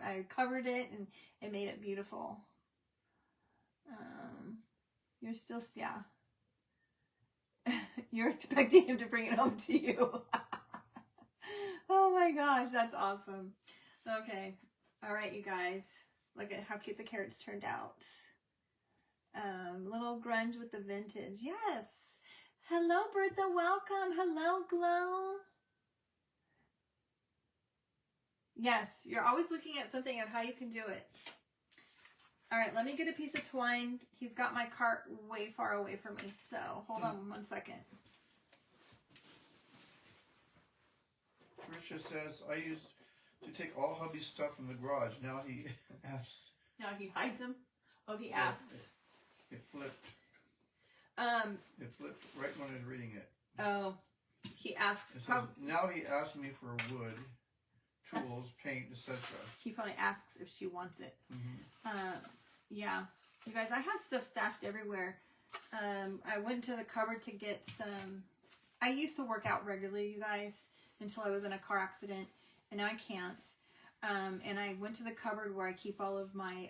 I covered it, and it made it beautiful. You're still, yeah. You're expecting him to bring it home to you. Oh my gosh, that's awesome. Okay. All right, you guys. Look at how cute the carrots turned out. Little grunge with the vintage. Yes. Hello, Bertha. Welcome. Hello, Glow. Yes, you're always looking at something of how you can do it. All right, let me get a piece of twine. He's got my cart way far away from me, so hold on 1 second. Tricia says, I used to take all hubby's stuff from the garage. Now he asks. Now he hides them? Oh, he asks. It flipped. It flipped right when I was reading it. Oh, he asks. It says, now he asks me for wood, tools, paint, etc. He probably asks if she wants it. Mm-hmm. Yeah. You guys, I have stuff stashed everywhere. I went to the cupboard to get some. I used to work out regularly, you guys, until I was in a car accident. and now I can't. And I went to the cupboard where I keep all of my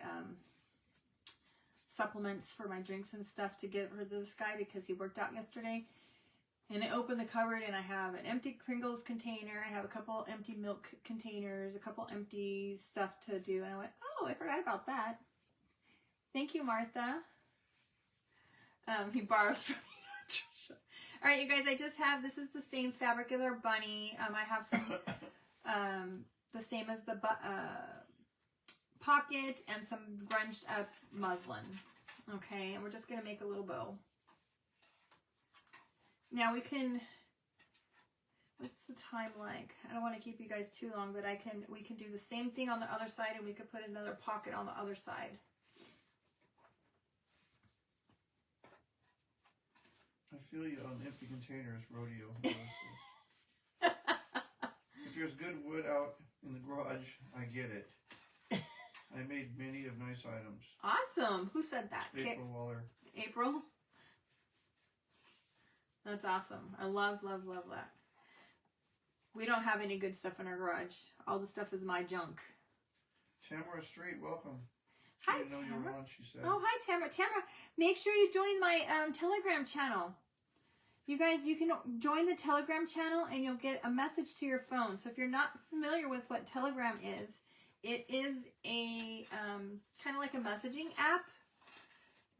supplements for my drinks and stuff to get rid of this guy because he worked out yesterday. And I opened the cupboard and I have an empty Pringles container. I have a couple empty milk containers, a couple empty stuff to do. And I went, oh, I forgot about that. Thank you, Martha. He borrows from me, Trisha. All right, you guys, I just have, this is the same fabric as our bunny. I have some, the same as the pocket and some grunged up muslin. Okay, and we're just going to make a little bow. Now we can, what's the time like? I don't want to keep you guys too long, but we can do the same thing on the other side, and we could put another pocket on the other side. I feel you on empty containers, rodeo. If there's good wood out in the garage, I get it. I made many of nice items. Awesome. Who said that? April Waller. April? That's awesome. I love, love, love that. We don't have any good stuff in our garage. All the stuff is my junk. Tamara Street, welcome. Hi, Didn't know you were Tamara. on, she said. Oh, hi, Tamara. Tamara, make sure you join my Telegram channel. You guys, you can join the Telegram channel and you'll get a message to your phone. So if you're not familiar with what Telegram is, it is a kind of like a messaging app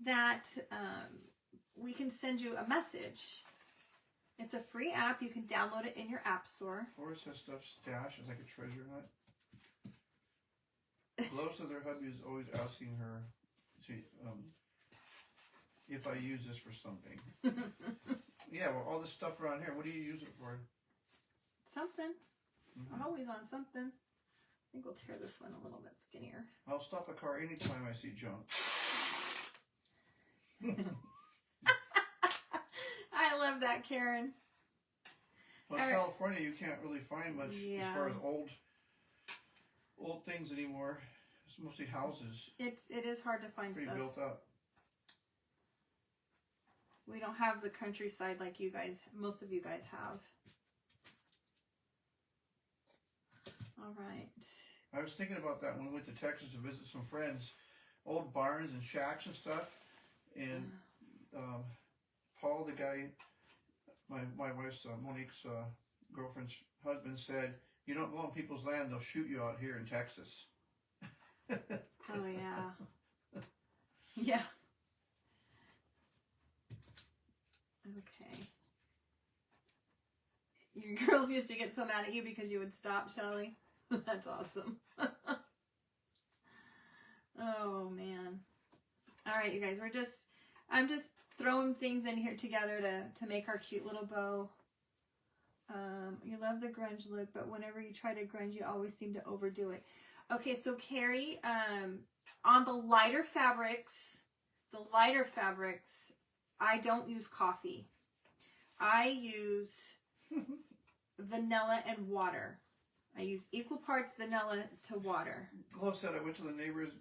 that we can send you a message. It's a free app. You can download it in your app store. Forrest has stuff stashed as like a treasure hunt. Flo says her hubby is always asking her if I use this for something. Yeah, well, all this stuff around here, what do you use it for? Something. Mm-hmm. I'm always on something. I think we'll tear this one a little bit skinnier. I'll stop a car anytime I see junk. I love that, Karen. Well, in California, you can't really find much as far as old things anymore. It's mostly houses. It is hard to find Pretty stuff. built up. We don't have the countryside like you guys, most of you guys have. All right. I was thinking about that when we went to Texas to visit some friends. Old barns and shacks and stuff. And Paul, the guy, my wife's, Monique's girlfriend's husband, said, you don't go on people's land, they'll shoot you out here in Texas. Oh, yeah. Yeah. Okay. Your girls used to get so mad at you because you would stop, Shelly. That's awesome. Oh, man. All right, you guys, I'm just throwing things in here together to make our cute little bow. You love the grunge look, but whenever you try to grunge, you always seem to overdo it. Okay, so Carrie, on the lighter fabrics, I don't use coffee. I use vanilla and water. I use equal parts vanilla to water. Flo said I went to the neighbor's,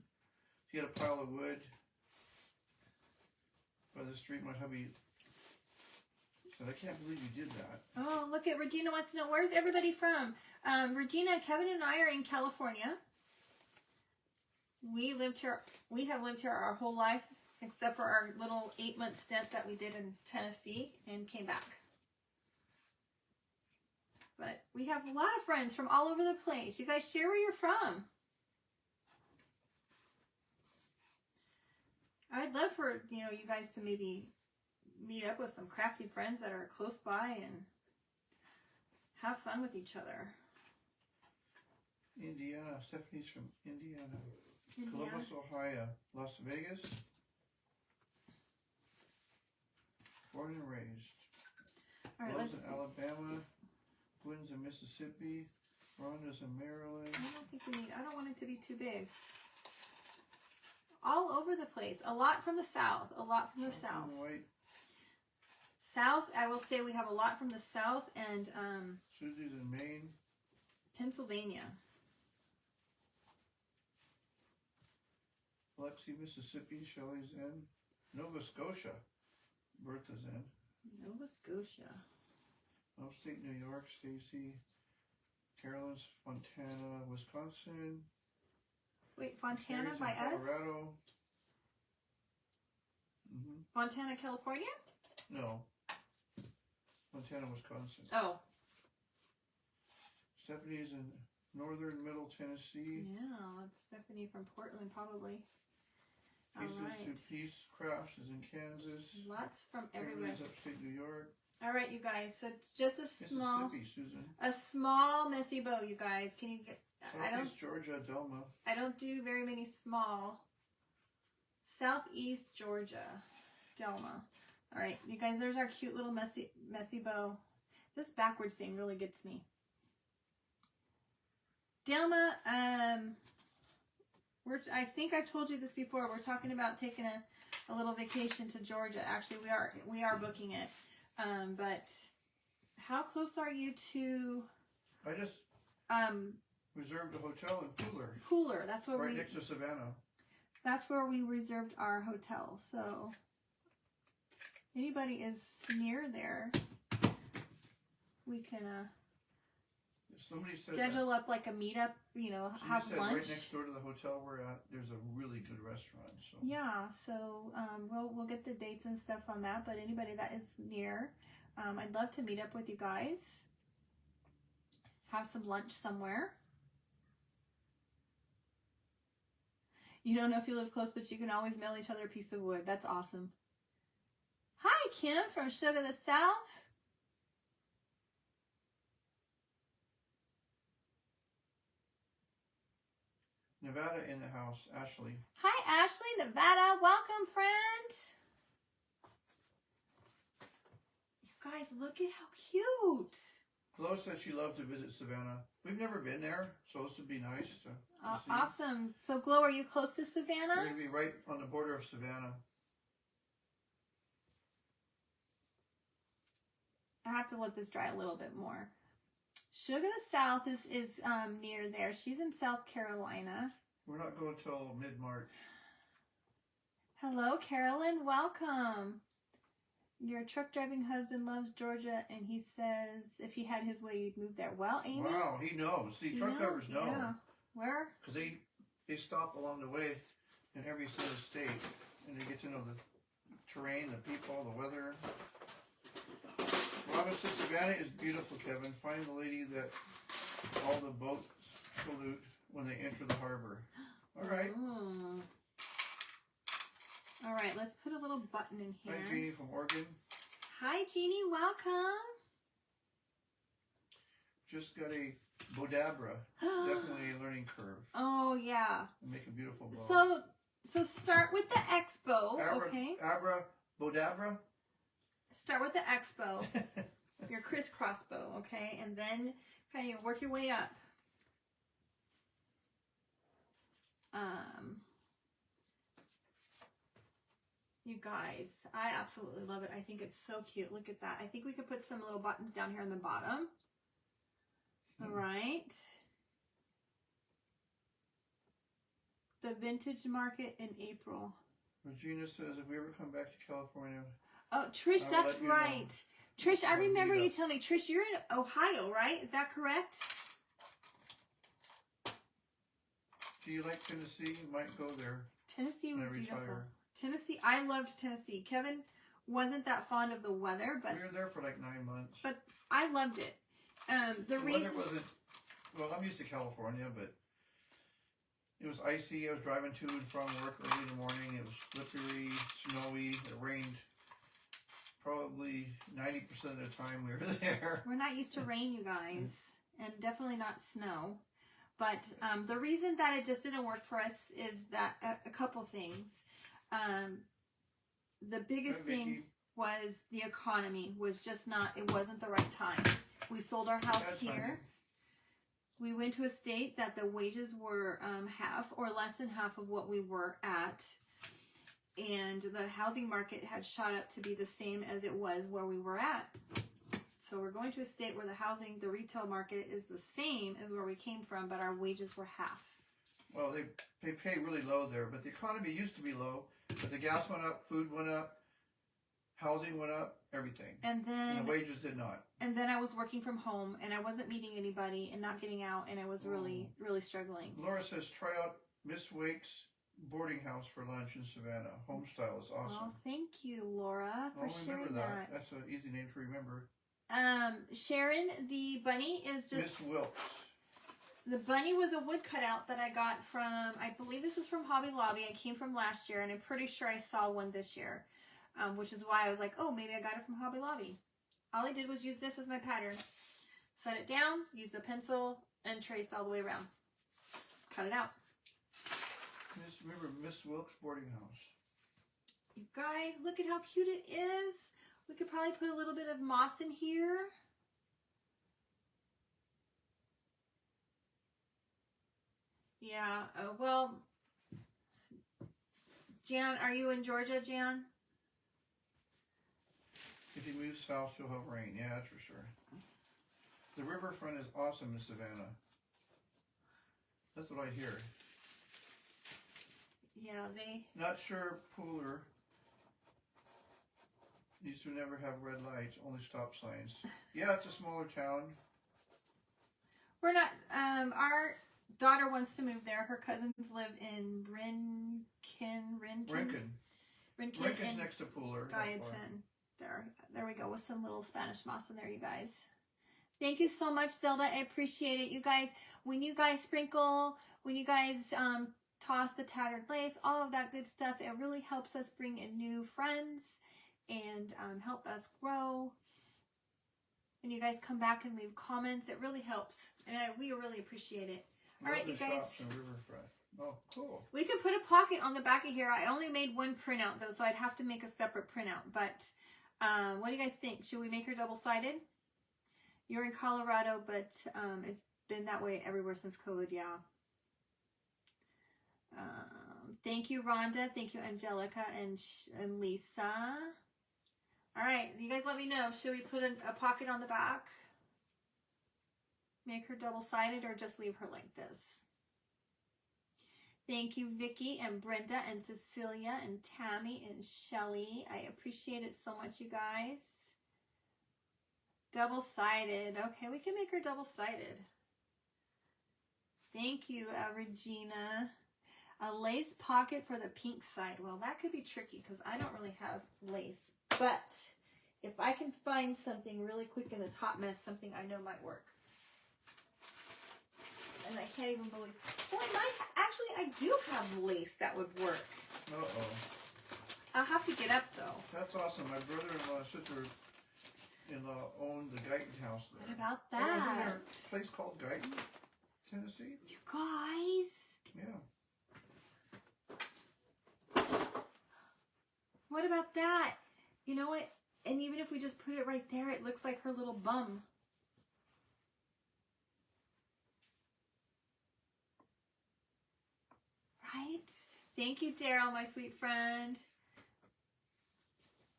he had a pile of wood by the street. My hubby said, I can't believe you did that. Oh, look at Regina wants to know, where's everybody from? Regina, Kevin and I are in California. We have lived here our whole life, except for our little 8-month stint that we did in Tennessee and came back. But we have a lot of friends from all over the place. You guys share where you're from. I'd love for, you guys to maybe meet up with some crafty friends that are close by and have fun with each other. Indiana. Stephanie's from Indiana. Columbus, Ohio. Las Vegas. Born and raised. All right, Loves in Alabama. Gwen's in Mississippi. Rhonda's in Maryland. I don't want it to be too big. All over the place. A lot from the south. White. South, I will say we have a lot from the south and Susie's in Maine. Pennsylvania. Biloxi, Mississippi. Shelley's in. Nova Scotia. Bertha's in. Nova Scotia. Upstate New York. Stacy. Carolyn's Fontana, Wisconsin. Wait, Fontana Terry's by in us? Colorado. Mm-hmm. Fontana, California? No. Montana, Wisconsin. Oh. Stephanie's in northern middle Tennessee. Yeah, that's Stephanie from Portland, probably. Pieces All right. to Peace Crafts is in Kansas. Lots from everywhere. Kimberly's upstate New York. All right, you guys. So it's just Mississippi, Susan. a small messy bow, you guys. Can you get? Southeast Georgia, Delma. I don't do very many small. Southeast Georgia, Delma. All right, you guys. There's our cute little messy bow. This backwards thing really gets me. Delma. I think I've told you this before. We're talking about taking a little vacation to Georgia. Actually, we are booking it. But how close are you to? I just reserved a hotel in Cooler. Cooler. That's where right next to Savannah. That's where we reserved our hotel. So anybody is near there, we can somebody said schedule up like a meetup. You know, have said lunch. Right next door to the hotel we're at, there's a really good restaurant. So yeah, so we'll get the dates and stuff on that. But anybody that is near, I'd love to meet up with you guys. Have some lunch somewhere. You don't know if you live close, but you can always mail each other a piece of wood. That's awesome. Hi, Kim from Sugar the South. Nevada in the house, Ashley. Hi, Ashley, Nevada. Welcome, friend. You guys, look at how cute. Flo said she loved to visit Savannah. We've never been there, so this would be nice to see. Awesome. So, Glo, are you close to We're Savannah? going to be right on the border of Savannah. I have to let this dry a little bit more. Sugar the South is near there. She's in South Carolina. We're not going till mid-March. Hello, Carolyn. Welcome. Your truck driving husband loves Georgia, and he says if he had his way, you'd move there. Well, Amy. Wow, he knows. See, truck drivers know. Yeah. Where? Because they stop along the way in every single state, and they get to know the terrain, the people, the weather. Robin says Savannah is beautiful, Kevin. Find the lady that all the boats salute when they enter the harbor. All right. Ooh. All right, let's put a little button in here. Hi, Jeannie from Oregon. Hi, Jeannie. Welcome. Just got a Bodabra. Definitely a learning curve. Oh, yeah. Make a beautiful bow. So start with the Expo, okay? Bodabra? Start with the Expo, your crisscross bow, okay? And then kind of work your way up. You guys, I absolutely love it. I think it's so cute. Look at that. I think we could put some little buttons down here on the bottom. All right. The vintage market in April. Regina says if we ever come back to California. Oh, Trish, that's right. Trish, I remember you telling me. Trish, you're in Ohio, right? Is that correct? Do you like Tennessee? You might go there. Tennessee was beautiful. Retire. Tennessee, I loved Tennessee. Kevin wasn't that fond of the weather, but we were there for like 9 months. But I loved it. The reason weather wasn't. Well, I'm used to California, but it was icy. I was driving to and from work early in the morning. It was slippery, snowy. It rained probably 90% of the time we were there. We're not used to rain, you guys, and definitely not snow. But the reason that it just didn't work for us is that a couple things. The biggest thing was the economy was just not, it wasn't the right time. We sold our house here. We went to a state that the wages were half or less than half of what we were at. And the housing market had shot up to be the same as it was where we were at. So we're going to a state where the retail market is the same as where we came from, but our wages were half. Well, they pay really low there, but the economy used to be low. But the gas went up, food went up, Housing went up, everything. And And the then wages did not. I was working from home, and I wasn't meeting anybody and not getting out, and I was really struggling. Laura says, try out Miss Wake's boarding house for lunch in Savannah. Home style is awesome. Oh, thank you, Laura, for sharing that. That's an easy name to remember. Sharon, the bunny is just... Miss Wilkes. The bunny was a wood cutout that I got from, I believe this is from Hobby Lobby. It came from last year, and I'm pretty sure I saw one this year, which is why I was like, oh, maybe I got it from Hobby Lobby. All I did was use this as my pattern. Set it down, used a pencil, and traced all the way around. Cut it out. Remember Miss Wilkes boarding house. You guys, look at how cute it is. We could probably put a little bit of moss in here. Yeah, well, Jan, are you in Georgia, Jan? If you move south, you'll have rain. Yeah, that's for sure. The riverfront is awesome in Savannah. That's what I hear. Yeah, Not sure Pooler used to never have red lights, only stop signs. Yeah, it's a smaller town. We're not, our daughter wants to move there. Her cousins live in Rinkin's next to Pooler. Gallatin. There we go, with some little Spanish moss in there, you guys. Thank you so much, Zelda. I appreciate it. You guys, when you guys sprinkle, when you guys toss the tattered lace, all of that good stuff, it really helps us bring in new friends and help us grow. When you guys come back and leave comments, it really helps. And we really appreciate it. All right, you guys. Riverfront. Oh, cool. We could put a pocket on the back of here. I only made one printout, though, so I'd have to make a separate printout. But what do you guys think? Should we make her double-sided? You're in Colorado, but it's been that way everywhere since COVID, yeah. Thank you, Rhonda. Thank you, Angelica and Lisa. All right, you guys let me know. Should we put a pocket on the back? Make her double-sided or just leave her like this? Thank you, Vicky and Brenda and Cecilia and Tammy and Shelly. I appreciate it so much, you guys. Double-sided. Okay, we can make her double-sided. Thank you, Regina. A lace pocket for the pink side. Well, that could be tricky because I don't really have lace. But if I can find something really quick in this hot mess, something I know might work. And I can't even believe. Well, actually, I do have lace that would work. Uh-oh. I'll have to get up, though. That's awesome. My brother-in-law and sister-in-law owned the Guyton house there. What about Wasn't there that? a place called Guyton, Tennessee? You guys. Yeah. What about that? You know what? And even if we just put it right there, it looks like her little bum. Right? Thank you, Daryl, my sweet friend.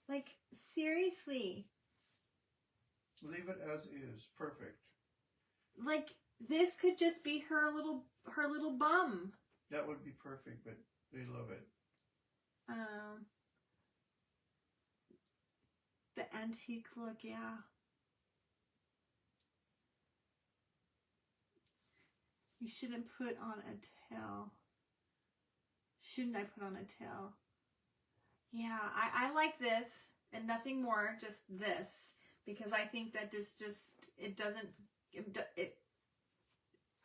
Like, seriously. Leave it as is. Perfect. Like, this could just be her little bum. That would be perfect, but they love it. The antique look, yeah. You shouldn't put on a tail. Shouldn't I put on a tail? Yeah, I like this and nothing more, just this, because I think that this just, it doesn't,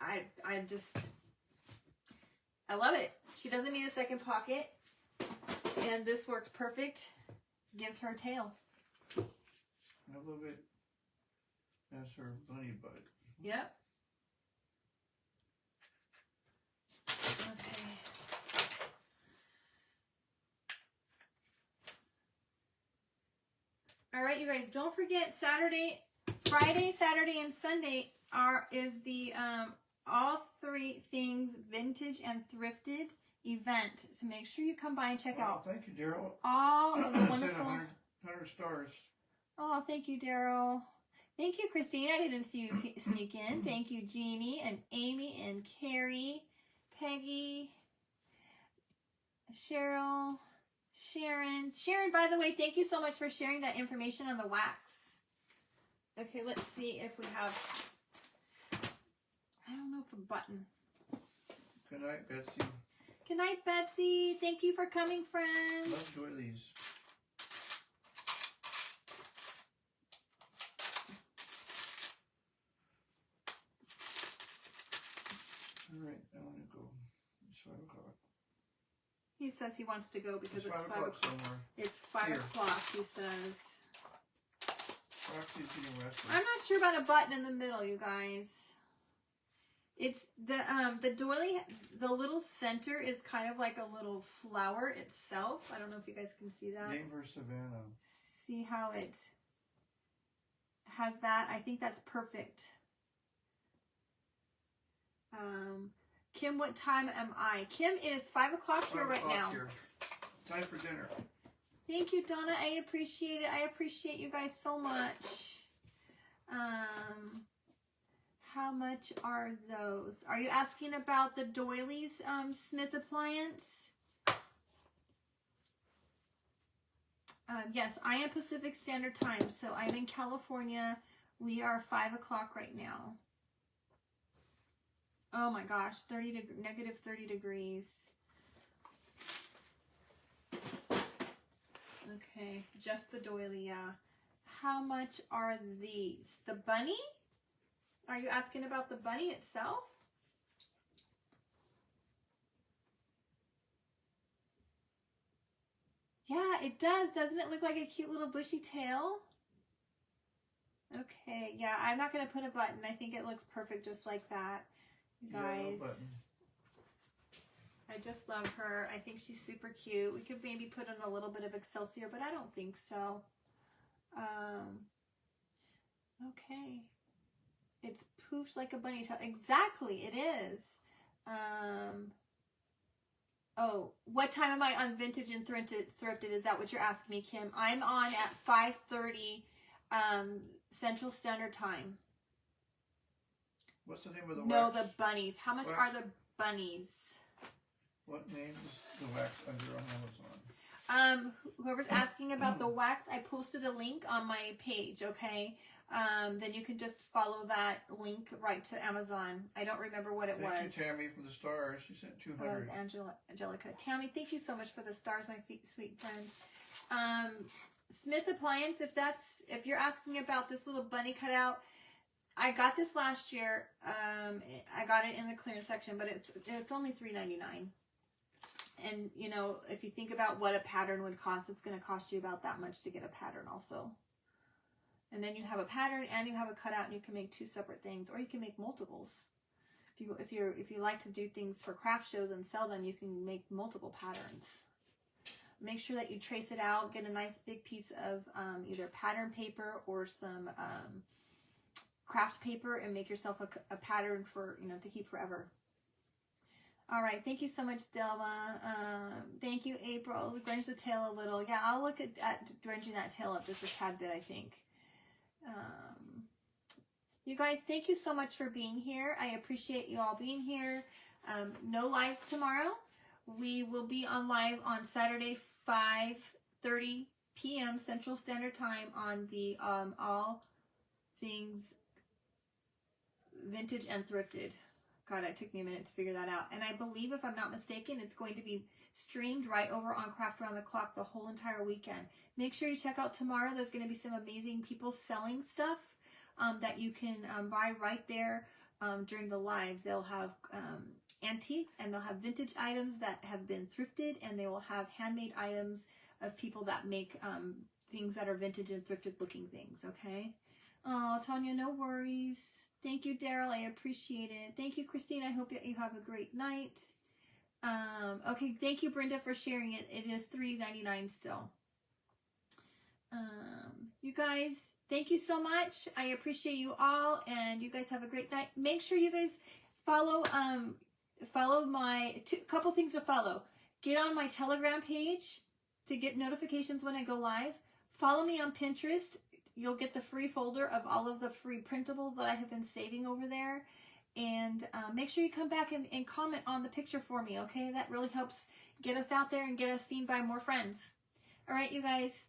I love it. She doesn't need a second pocket, and this works perfect. Gives her a tail. I love it as her bunny butt. Yep. Okay. All right, you guys, don't forget Friday, Saturday, and Sunday is the all three things vintage and thrifted event. So make sure you come by and check out. Thank you, Daryl. All of the wonderful. 100 stars. Oh, thank you, Daryl. Thank you, Christine. I didn't see you sneak in. Thank you, Jeannie and Amy and Carrie, Peggy, Cheryl, Sharon. Sharon, by the way, thank you so much for sharing that information on the wax. Okay, let's see if we have, I don't know if a button. Good night, Betsy. Good night, Betsy. Thank you for coming, friends. Love doilies. All right, I want to go. It's 5 o'clock. He says he wants to go because It's 5 o'clock somewhere. It's 5 Here. o'clock, he says. Roxy's getting rested. I'm not sure about a button in the middle, you guys. It's the doily, the little center is kind of like a little flower itself. I don't know if you guys can see that. Name her Savannah. See how it has that? I think that's perfect. Kim, what time am I? Kim, it is 5 o'clock here 5 right o'clock now. here. Time for dinner. Thank you, Donna. I appreciate it. I appreciate you guys so much. How much are those? Are you asking about the doilies, Smith Appliance? Yes, I am Pacific Standard Time, so I'm in California. We are 5 o'clock right now. Oh my gosh, negative 30 degrees. Okay, just the doily, yeah. How much are these? The bunny? Are you asking about the bunny itself? Yeah, it does. Doesn't it look like a cute little bushy tail? Okay, yeah, I'm not going to put a button. I think it looks perfect just like that. You guys. Yeah, no button. I just love her. I think she's super cute. We could maybe put in a little bit of Excelsior, but I don't think so. Okay. It's poofed like a bunny tail. Exactly, it is. Oh, what time am I on Vintage and Thrifted? Is that what you're asking me, Kim? I'm on at 5:30 Central Standard Time. What's the name of the No, wax? the bunnies. How much Wax? are the bunnies? What name is the wax under on Amazon? Whoever's asking about the wax, I posted a link on my page, okay? Then you can just follow that link right to Amazon. I don't remember what it was. Thank you, Tammy, for the stars. She sent 200. Oh, it's Angelica. Tammy, thank you so much for the stars, my sweet friend. Smith Appliance, if you're asking about this little bunny cutout, I got this last year. I got it in the clearance section, but it's only $3.99. And, you know, if you think about what a pattern would cost, it's going to cost you about that much to get a pattern also. And then you have a pattern and you have a cutout, and you can make two separate things, or you can make multiples. If you like to do things for craft shows and sell them, you can make multiple patterns. Make sure that you trace it out. Get a nice big piece of either pattern paper or some craft paper, and make yourself a pattern for, you know, to keep forever. All right, thank you so much, Delma. Thank you, April. Grunge the tail a little. Yeah, I'll look at grunging that tail up just a tad bit, I think. You guys, thank you so much for being here. I appreciate you all being here. No lives tomorrow. We will be on live on Saturday, 5:30 p.m. Central Standard Time on the All Things Vintage and Thrifted. God, it took me a minute to figure that out. And I believe, if I'm not mistaken, it's going to be streamed right over on Craft Around the Clock the whole entire weekend. Make sure you check out tomorrow. There's going to be some amazing people selling stuff that you can buy right there during the lives. They'll have antiques, and they'll have vintage items that have been thrifted, and they will have handmade items of people that make things that are vintage and thrifted looking things, okay? Oh, Tanya, no worries. Thank you, Daryl. I appreciate it. Thank you, Christine. I hope that you have a great night. Okay, thank you, Brenda, for sharing it. It is $3.99 still. You guys, thank you so much. I appreciate you all, and you guys have a great night. Make sure you guys follow my couple things to follow. Get on my Telegram page to get notifications when I go live. Follow me on Pinterest. You'll get the free folder of all of the free printables that I have been saving over there. And make sure you come back and comment on the picture for me, okay? That really helps get us out there and get us seen by more friends. All right, you guys.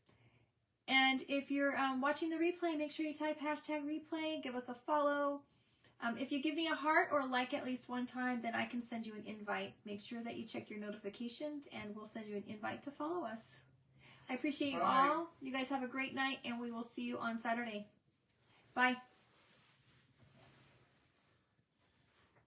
And if you're watching the replay, make sure you type #replay. Give us a follow. If you give me a heart or a like at least one time, then I can send you an invite. Make sure that you check your notifications, and we'll send you an invite to follow us. I appreciate you all. You guys have a great night, and we will see you on Saturday. Bye.